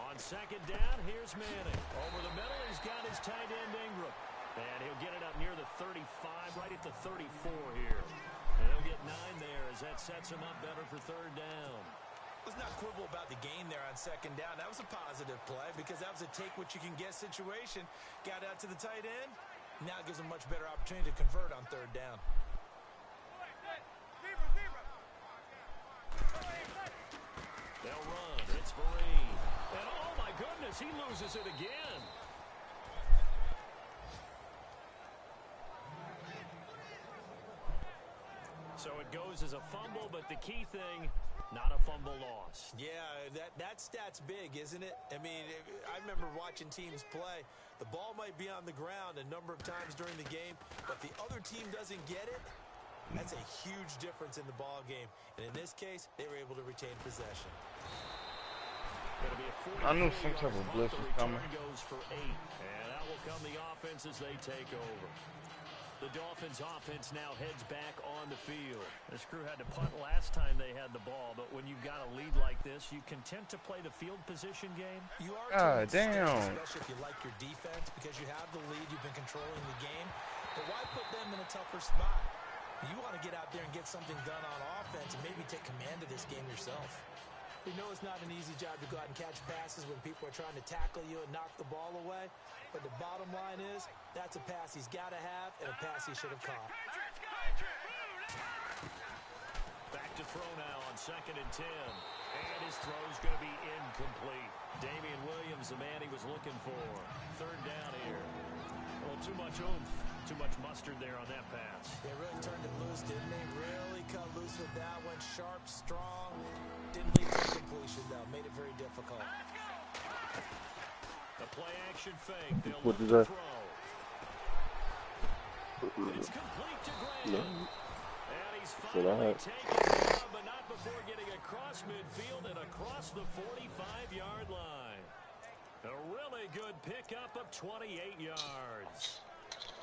On second down, here's Manning. Over the middle, he's got his tight end Ingram. And he'll get it up near the 35, right at the 34 here. And he'll get 9 there as that sets him up better for third down. Let's not quibble about the gain there on second down. That was a positive play because that was a take-what-you-can-get situation. Got out to the tight end. Now it gives him much better opportunity to convert on third down. They'll run. It's Vereen. And oh my goodness, he loses it again. So it goes as a fumble, but the key thing, not a fumble loss. Yeah, that stat's big, isn't it? I mean, I remember watching teams play. The ball might be on the ground a number of times during the game, but the other team doesn't get it. That's a huge difference in the ball game. And in this case, they were able to retain possession. I knew some type of blitz was coming. Goes for 8, and that will come the offense as they take over. The Dolphins offense now heads back on the field. This crew had to punt last time they had the ball, but when you've got a lead like this, you content to play the field position game? You are damn. Especially if you like your defense because you have the lead, you've been controlling the game. But why put them in a tougher spot? You want to get out there and get something done on offense and maybe take command of this game yourself. We know it's not an easy job to go out and catch passes when people are trying to tackle you and knock the ball away. But the bottom line is, that's a pass he's got to have and a pass he should have caught. Back to throw now on 2nd and 10. And his throw's going to be incomplete. Damian Williams, the man he was looking for. Third down here. Well, too much oomph, too much mustard there on that pass. They really turned it loose, didn't they? Really cut loose with that one. Sharp, strong. Didn't lead to completion, though. Made it very difficult. The play-action fake. They'll What look is to that? throw. It's complete to Graham. No. And he's Should I finally have? taken down, but not before getting across midfield and across the 45-yard line. A really good pickup of 28 yards.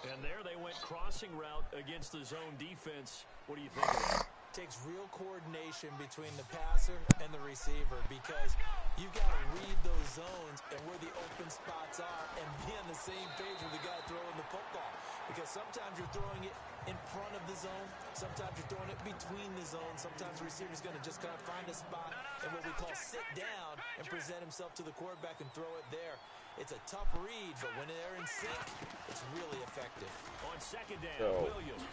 And there they went crossing route against the zone defense. What do you think of that? Takes real coordination between the passer and the receiver because you've got to read those zones and where the open spots are and be on the same page with the guy throwing the football. Because sometimes you're throwing it in front of the zone. Sometimes you're throwing it between the zones. Sometimes the receiver's going to just kind of find a spot and what we call sit down and present himself to the quarterback and throw it there. It's a tough read, but when they're in sync, it's really effective. On second down, Williams.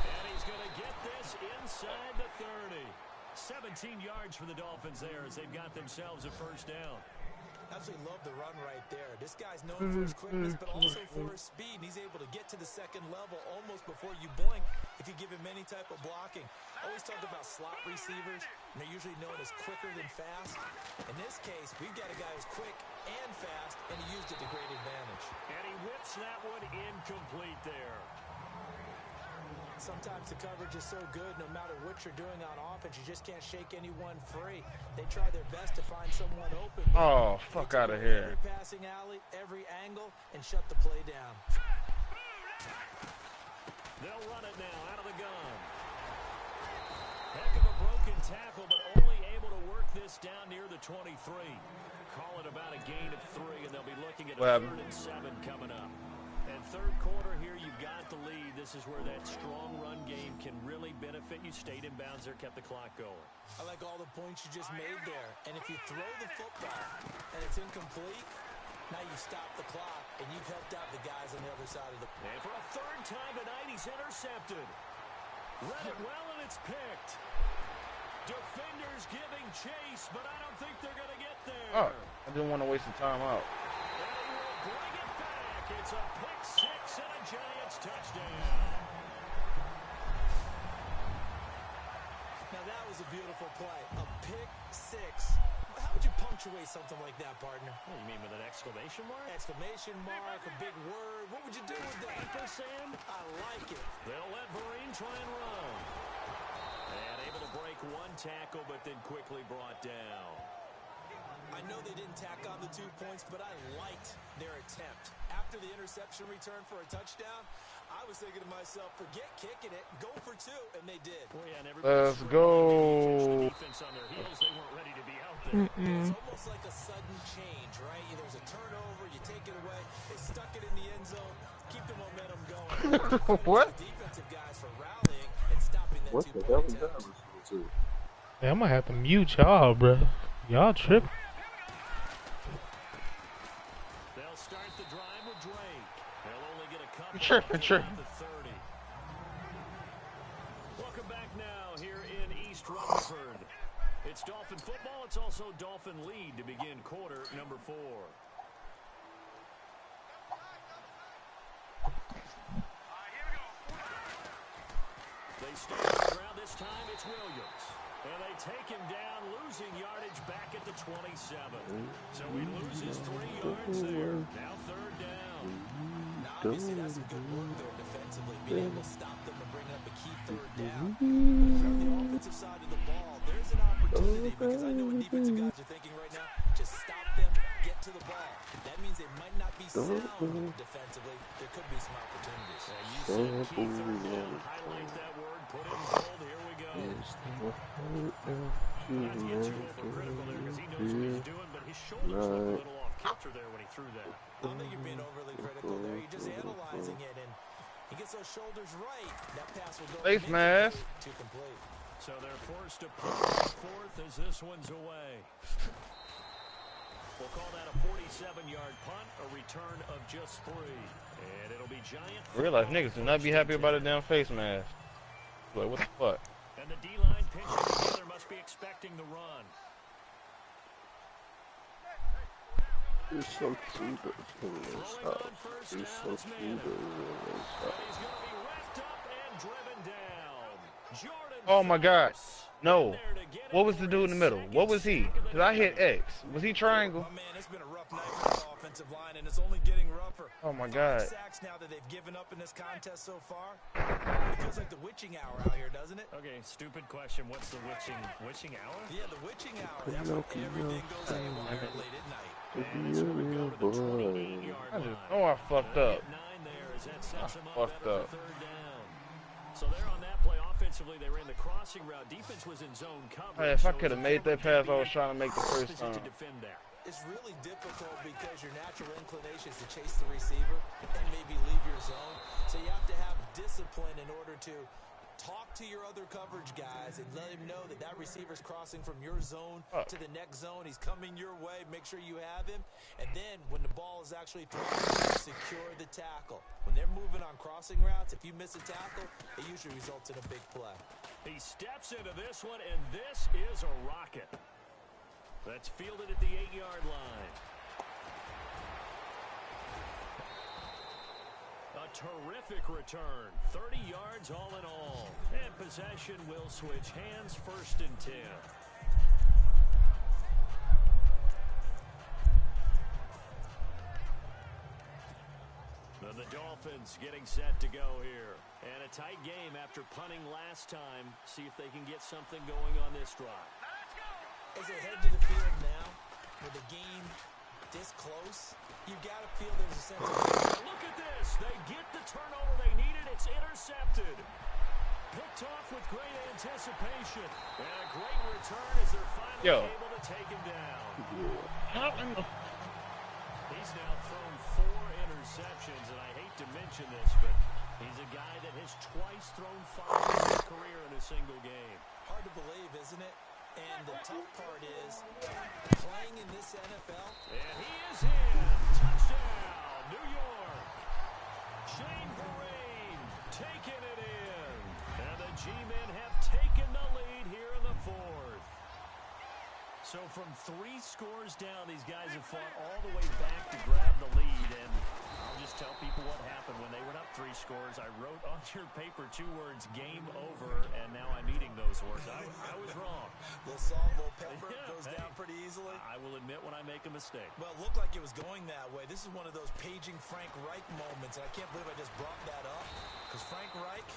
And he's going to get this inside the 30. 17 yards for the Dolphins there as they've got themselves a first down. Absolutely love the run right there. This guy's known for his quickness, but also for his speed. And he's able to get to the second level almost before you blink if you give him any type of blocking. Always talk about slot receivers, and they're usually known as quicker than fast. In this case, we've got a guy who's quick and fast, and he used it to great advantage. And he whips that one incomplete there. Sometimes the coverage is so good, no matter what you're doing on offense, you just can't shake anyone free. They try their best to find someone open. Oh, fuck out of here. Every passing alley, every angle, and shut the play down. They'll run it now out of the gun. Heck of a broken tackle, but only able to work this down near the 23. Call it about a gain of 3, and they'll be looking at a 3rd and 7 coming up. And third quarter here, you've got the lead. This is where that strong run game can really benefit you. Stayed in bounds there, kept the clock going. I like all the points you just made there. And if you throw the football and it's incomplete, now you stop the clock, and you've helped out the guys on the other side of the... And for a 3rd time tonight, he's intercepted. Read it well, and it's picked. Defenders giving chase, but I don't think they're going to get there. Oh, I didn't want to waste the time out. And he will bring it back. It's a pick 6 and a Giants touchdown. Now that was a beautiful play. A pick 6. How would you punctuate something like that, partner? What do you mean, with an exclamation mark? Exclamation mark, a big word. What would you do with that? Ampersand? I like it. They'll let Vereen try and run. And able to break one tackle, but then quickly brought down. I know they didn't tack on the 2 points, but I liked their attempt. After the interception return for a touchdown, I was thinking to myself, forget kicking it, go for 2, and they did. Well, yeah, let's go. Defense on their heels, they weren't ready to be out there. It's almost like a sudden change, right? There's a turnover, you take it away, they stuck it in the end zone, keep the momentum going. What? Defensive guys for rallying and stopping that 2-point What the hell is that? Yeah, I'm gonna have to mute y'all, bro. Y'all tripping. They'll start the drive with Drake. They'll only get a couple. Tripping. The 30. Welcome back now here in East Rutherford. It's Dolphin football. It's also Dolphin lead to begin quarter number 4. They start the ground this time. It's Williams. And they take him down, losing yardage back at the 27. So he loses 3 yards there. Now 3rd down. Now, obviously, that's some good work there defensively, being able to stop them and bring up a key 3rd down. But from the offensive side of the ball, there's an opportunity because I know what defensive guys are thinking right now. Just stop them, get to the ball. That means they might not be sound defensively. There could be some opportunities. And you said key 3rd down. Highlight that word. Put it in bold. Here we go. Not to get too overcritical there because he knows what he's doing, but his shoulders looked a little off kilter there when he threw that. I don't think you're being overly critical there. You're just analyzing it, and he gets those shoulders right. That pass will go Face mask. to complete. So they're forced to punt on 4th as this one's away. We'll call that a 47-yard punt, a return of just 3. And it'll be Giant. Real life niggas do not be happy about a damn face mask. Like, what the fuck? And the D-line pinching together must be expecting the run. It's so cute. Rolling on first down is Madden. But he's going to be wrapped up and driven down. Jordan Oh my God. Phillips No. in there to get What it was for the dude in the his middle? second What was he? sack of the Because I hit night. X. Was he triangle? Oh, man, it's been a rough night for the offensive line, and it's only getting rougher. Oh my 5 God. sacks now that they've given up in this contest so far. It feels like the witching hour out here, doesn't it? Okay, stupid question. What's the witching hour? Yeah, the witching hour. That's when everything goes haywire late at night. And that's where we go to the 28-yard I line. just know I fucked up. 9 there as that sets them up fucked better up. for 3rd down. So they're on that play offensively. They ran the crossing route. Defense was in zone coverage. Hey, if I so could have it was made that pass I was a trying to make the first position time. to defend there. It's really difficult because your natural inclination is to chase the receiver and maybe leave your zone. So you have to have discipline in order to talk to your other coverage guys and let him know that that receiver's crossing from your zone to the next zone. He's coming your way. Make sure you have him. And then when the ball is actually thrown, secure the tackle. When they're moving on crossing routes, if you miss a tackle, it usually results in a big play. He steps into this one, and this is a rocket. That's fielded at the 8-yard line. A terrific return. 30 yards all in all. And possession will switch hands, 1st and 10. The Dolphins getting set to go here. And a tight game after punting last time. See if they can get something going on this drive. As they head to the field now, with the game this close, you've got to feel there's a sense of... Look at this. They get the turnover they needed. It's intercepted. Picked off with great anticipation. And a great return as they're finally able to take him down. He's now thrown 4 interceptions, and I hate to mention this, but he's a guy that has twice thrown 5 in his career in a single game. Hard to believe, isn't it? And the tough part is playing in this NFL. And he is in. Touchdown, New York. Shane Vereen taking it in. And the G-men have taken the lead here in the 4th. So from 3 scores down, these guys have fought all the way back to grab the lead. And I'll just tell people what happened when they went up 3 scores. I wrote on your paper 2 words, game over, and now I'm eating those words. I was wrong. Little salt, little pepper, goes down pretty easily. I will admit when I make a mistake. Well, it looked like it was going that way. This is one of those paging Frank Reich moments, and I can't believe I just brought that up. Because Frank Reich,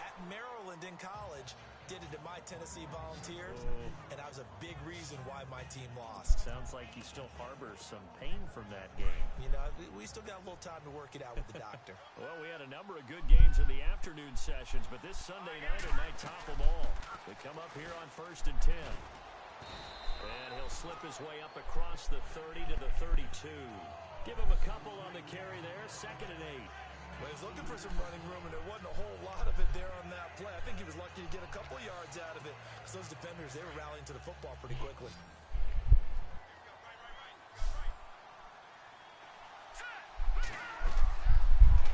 at Maryland in college, did it to my Tennessee Volunteers, and that was a big reason why my team lost. Sounds like he still harbors some pain from that game. You know, we still got a little time to work it out with the doctor. Well, we had a number of good games in the afternoon sessions, but this Sunday night it might top them all. They come up here on 1st and 10. And he'll slip his way up across the 30 to the 32. Give him a couple on the carry there, 2nd and 8. Well, he's looking for some running room, and there wasn't a whole lot of it there on that play. I think he was lucky to get a couple yards out of it, because those defenders, they were rallying to the football pretty quickly.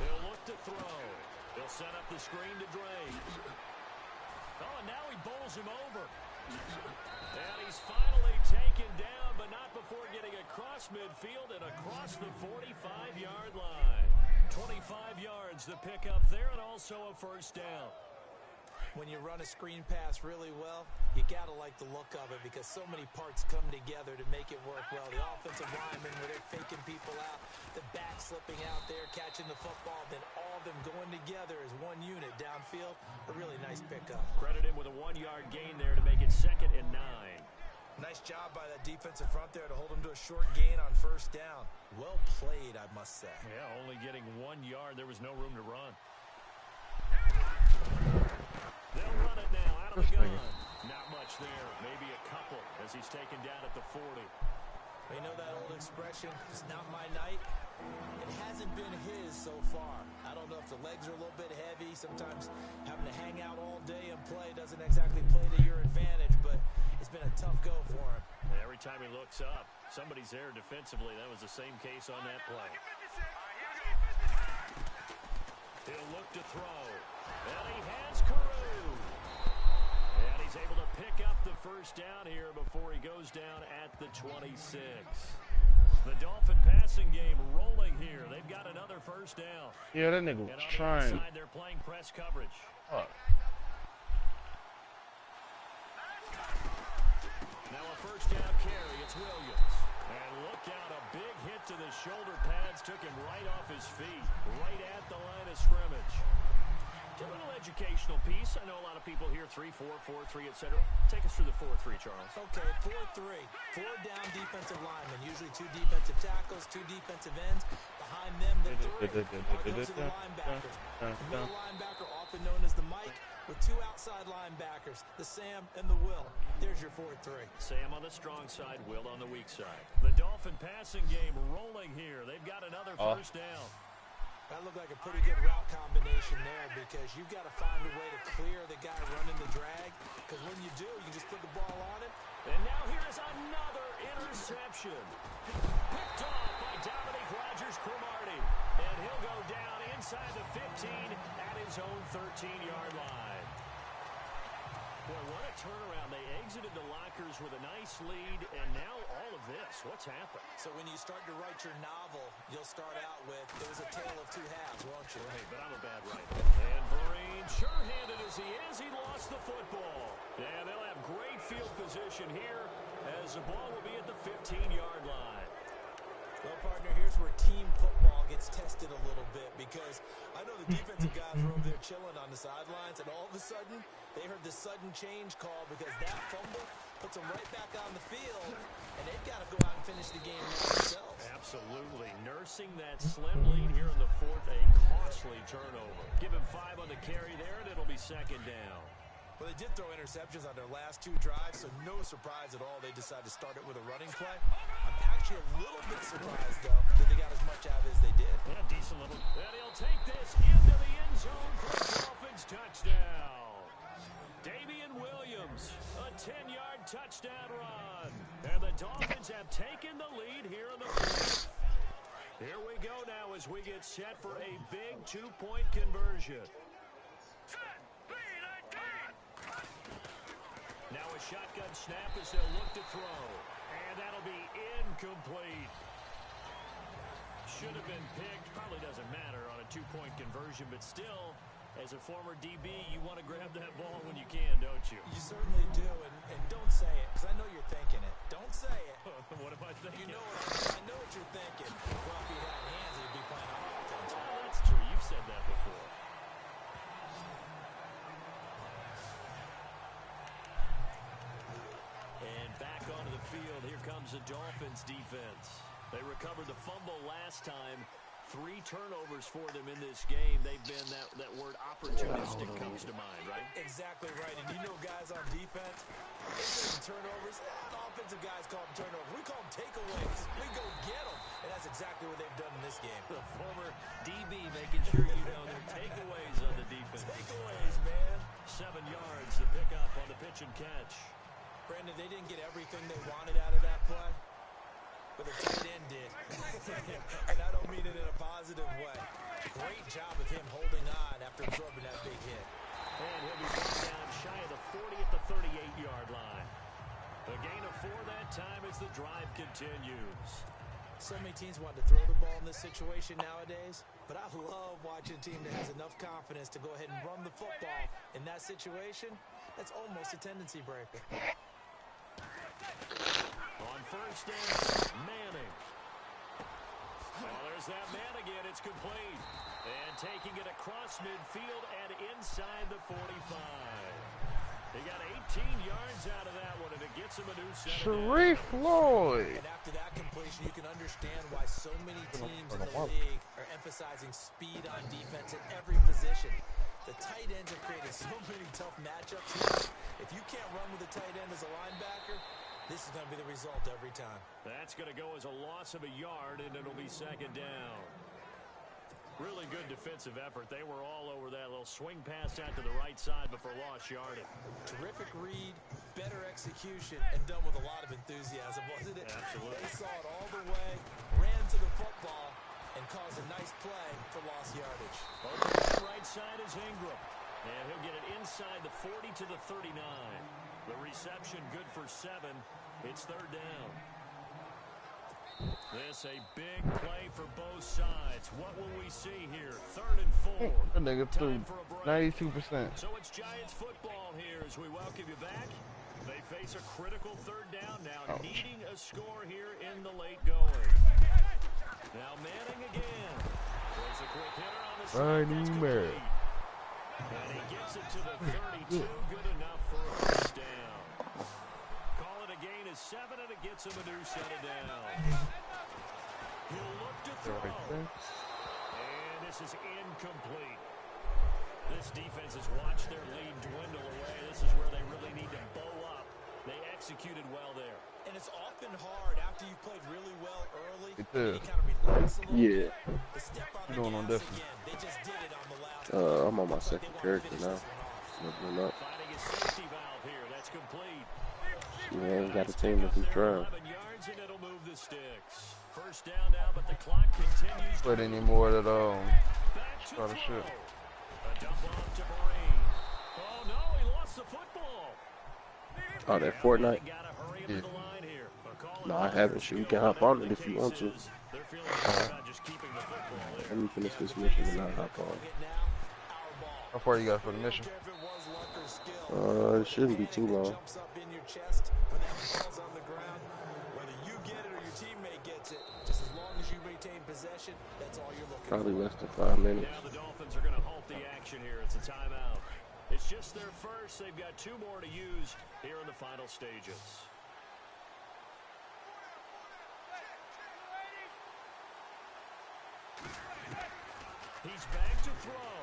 He'll look to throw. He'll set up the screen to Dre. Oh, and now he bowls him over. And he's finally taken down, but not before getting across midfield and across the 45-yard line. 25 yards to pick up there, and also a 1st down. When you run a screen pass really well, you got to like the look of it because so many parts come together to make it work well. The offensive linemen, where they're faking people out, the back slipping out there, catching the football, then all of them going together as one unit downfield. A really nice pickup. Credit him with a 1-yard gain there to make it 2nd and 9. Nice job by that defensive front there to hold him to a short gain on 1st down. Well played, I must say. Yeah, only getting 1 yard. There was no room to run. They'll run it now out of the gun. Not much there. Maybe a couple as he's taken down at the 40. You know that old expression, it's not my night? It hasn't been his so far. I don't know if the legs are a little bit heavy. Sometimes having to hang out all day and play doesn't exactly play to your advantage, but it's been a tough go for him. Every time he looks up, somebody's there defensively. That was the same case on that play. He'll look to throw. And he has Carew. And he's able to pick up the 1st down here before he goes down at the 26. The Dolphin passing game rolling here. They've got another 1st down. Yeah, that nigga was trying. Side, they're playing press coverage. Now a 1st down carry. It's Williams. And look out, a big hit to the shoulder pads. Took him right off his feet. Right at the line of scrimmage. A little educational piece. I know a lot of people here 3-4, 4-3, etc. Take us through the 4-3, Charles. Okay, 4-3. 4 down defensive linemen. Usually 2 defensive tackles, 2 defensive ends. Behind them, the 3 are those are the linebackers. The middle linebacker, often known as the Mike, with 2 outside outside linebackers, the Sam and the Will. There's your 4-3. Sam on the strong side, Will on the weak side. The Dolphin passing game rolling here. They've got another first down. That looked like a pretty good route combination there because you've got to find a way to clear the guy running the drag. Because when you do, you can just put the ball on it. And now here is another interception. Picked off by Dominique Rodgers-Cromartie. And he'll go down inside the 15 at his own 13-yard line. Boy, what a turnaround. They exited the lockers with a nice lead, and now all of this. What's happened? So when you start to write your novel, you'll start out with, it was a tale of two halves, won't you? Right, but I'm a bad writer. And Vereen, sure-handed as he is, he lost the football. And they'll have great field position here as the ball will be at the 15-yard line. Well, partner, here's where team football gets tested a little bit because I know the defensive guys were over there chilling on the sidelines, and all of a sudden, they heard the sudden change call because that fumble puts them right back on the field, and they've got to go out and finish the game themselves. Absolutely. Nursing that slim lead here in the fourth, a costly turnover. Give him 5 on the carry there, and it'll be second down. Well, they did throw interceptions on their last 2 drives, so no surprise at all they decided to start it with a running play. I'm actually a little bit surprised, though, that they got as much out of it as they did. Yeah, decent little. And he'll take this into the end zone for a Dolphins touchdown. Damian Williams, a 10-yard touchdown run. And the Dolphins have taken the lead here in the fourth. Here we go now as we get set for a big 2-point conversion. Now a shotgun snap as they'll look to throw. And that'll be incomplete. Should have been picked. Probably doesn't matter on a 2-point conversion, but still, as a former DB, you want to grab that ball when you can, don't you? You certainly do, and don't say it, because I know you're thinking it. Don't say it. What am I thinking? You know I know what you're thinking. Well, if he had hands, he'd be playing on offense. Well, that's true. You've said that before. And back onto the field, here comes the Dolphins defense. They recovered the fumble last time. 3 turnovers for them in this game. They've been, that word opportunistic comes to mind, right? Exactly right. And you know guys on defense, they say turnovers. Offensive guys call them turnovers. We call them takeaways. We go get them. And that's exactly what they've done in this game. The former DB making sure you know their takeaways on the defense. Takeaways, man. 7 yards to pick up on the pitch and catch. Brandon, they didn't get everything they wanted out of that play, but the tight end did. And I don't mean it in a positive way. Great job of him holding on after absorbing that big hit. And he'll be brought down shy of the 40 at the 38-yard line. A gain of 4 that time as the drive continues. So many teams want to throw the ball in this situation nowadays, but I love watching a team that has enough confidence to go ahead and run the football. In that situation, that's almost a tendency breaker. On first down, Manning. Oh, there's that man again. It's complete. And taking it across midfield and inside the 45. He got 18 yards out of that one, and it gets him a new set. Sharif Floyd. And after that completion, you can understand why so many teams in the league are emphasizing speed on defense at every position. The tight ends have created so many tough matchups here. If you can't run with a tight end as a linebacker, this is going to be the result every time. That's going to go as a loss of a yard, and it'll be second down. Really good defensive effort. They were all over that little swing pass out to the right side before lost yardage. Terrific read, better execution, and done with a lot of enthusiasm, wasn't it? Absolutely. They saw it all the way, ran to the football, and caused a nice play for lost yardage. Over to the right side is Ingram. And he'll get it inside the 40 to the 39. The reception good for 7. It's third down. This a big play for both sides. What will we see here? 3rd and 4. That nigga threw 92%. So it's Giants football here as we welcome you back. They face a critical 3rd down now, needing a score here in the late going. Now Manning again. Throws a quick hitter on the side. That's complete. And he gets it to the 32. Good enough for a first down. Call it a gain of 7, and it gets him a new set of downs. He'll look to throw. And this is incomplete. This defense has watched their lead dwindle executed well there. And it's often hard after you've played really well early. It is. You kind of relax a little Yeah. bit. They step on I'm the doing on gas different. again. They just did it on the last I'm on my Looks like they second wanna character finish now. this one off. Leveling up. Finding a safety valve here. That's complete. She ain't got a team to do trial. 11 yards and it'll move the sticks. First down now, but the clock continues to Put any more that back to try to throw. shoot. A dump off to Breen. Oh no, he lost the football. Oh, that Fortnite? Gotta hurry him Yeah. to the line here. A call No, I haven't. Shit, we can hop on it if you want to. They're feeling good about just keeping the football there. Let me finish this mission and I'll hop on. How far you got for the mission? It shouldn't be too long. Jumps up in your chest when that ball's on the ground. Whether you get it or your teammate gets it, just as long as you maintain possession, that's all you're looking Probably for. less than 5 minutes. Now the Dolphins are going to halt the action here. It's a timeout. It's just their first. They've got 2 more to use here in the final stages. He's back to throw.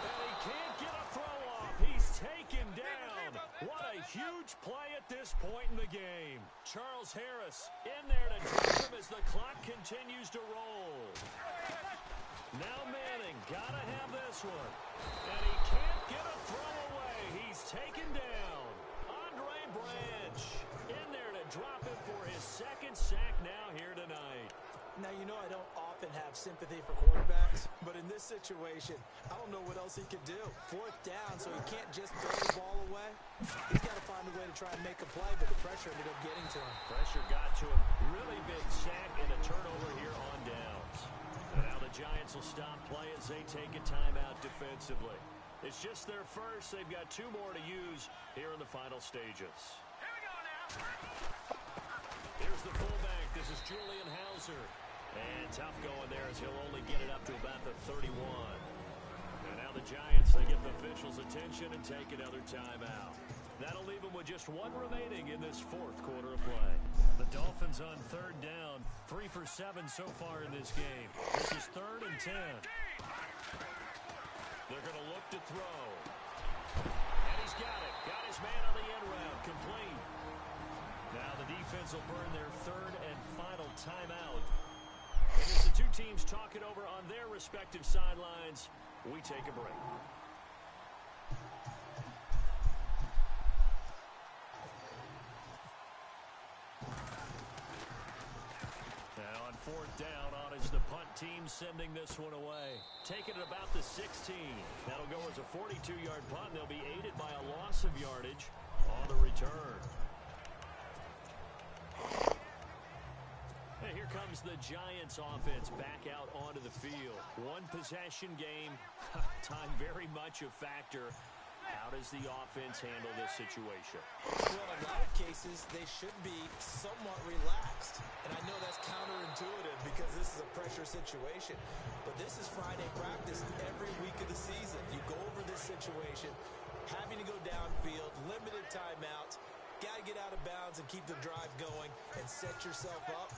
And he can't get a throw off. He's taken down. What a huge play at this point in the game. Charles Harris in there to drop him as the clock continues to roll. Now Manning, gotta have this one. And he can't get a throw away. He's taken down. Andre Branch in there to drop him for his 2nd sack now here tonight. Now, you know I don't often have sympathy for quarterbacks, but in this situation, I don't know what else he could do. 4th down, so he can't just throw the ball away. He's got to find a way to try and make a play, but the pressure ended up getting to him. Pressure got to him. Really big sack and a turnover here on downs. And now the Giants will stop play as they take a timeout defensively. It's just their first. They've got 2 more to use here in the final stages. Here we go now. Here's the fullback. This is Julian Hauser. And tough going there as he'll only get it up to about the 31. And now the Giants, they get the officials' attention and take another timeout. That'll leave them with just 1 remaining in this 4th quarter of play. The Dolphins on 3rd down, 3 for 7 so far in this game. This is 3rd and 10. They're going to look to throw. And he's got it. Got his man on the end route. Complete. Now the defense will burn their 3rd and final timeout. And as the 2 teams talk it over on their respective sidelines, we take a break. Now on 4th down, on is the punt team sending this one away. Taking it about the 16. That'll go as a 42-yard punt. They'll be aided by a loss of yardage on the return. And here comes the Giants offense back out onto the field. 1 possession game. Time very much a factor. How does the offense handle this situation? Well, in a lot of cases, they should be somewhat relaxed. And I know that's counterintuitive because this is a pressure situation. But this is Friday practice every week of the season. You go over this situation, having to go downfield, limited timeouts, got to get out of bounds and keep the drive going and set yourself up.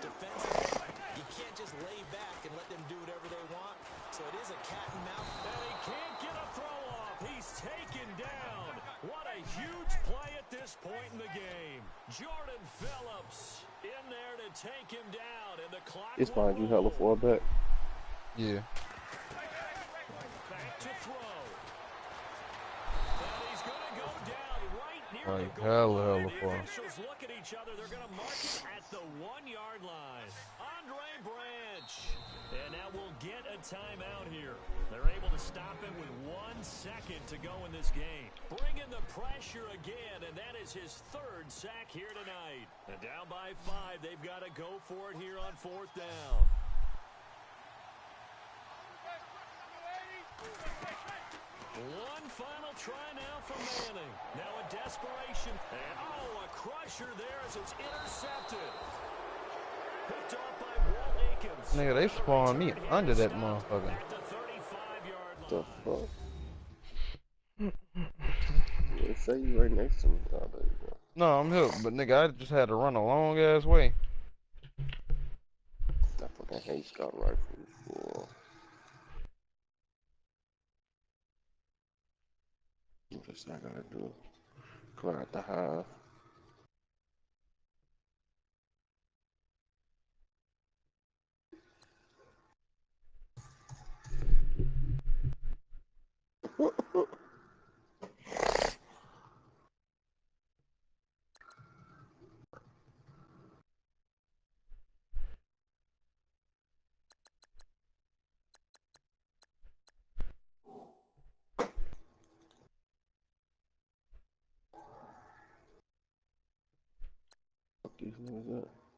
Defensively, you can't just lay back and let them do whatever they want. So it is a cat and mouse. And he can't get a throw off. He's taken down. What a huge play at this point in the game. Jordan Phillips in there to take him down. And the clock It's fine. You hella far back. Yeah. back to throw. And he's going to go down right near Like the goal hella line. The far. officials look at each other. They're going to mark it at the 1-yard line. Andre Branch. And now we'll get a timeout here. They're able to stop him with 1 second to go in this game. Bringing the pressure again, and that is his 3rd sack here tonight. And down by 5, they've got to go for it here on 4th down. One final try now from Manning. Now a desperation. And oh, a crusher there as it's intercepted. Picked off by Walt Aikens. Nigga, they spawned me under that motherfucker. At the 35-yard The line. fuck? They say you right next to me. Oh, there you go. No, I'm hooked, but nigga, I just had to run a long ass way. I fucking hate scout rifles. Boy. What else I gotta do? Clear out the hive. Fuck these niggas up.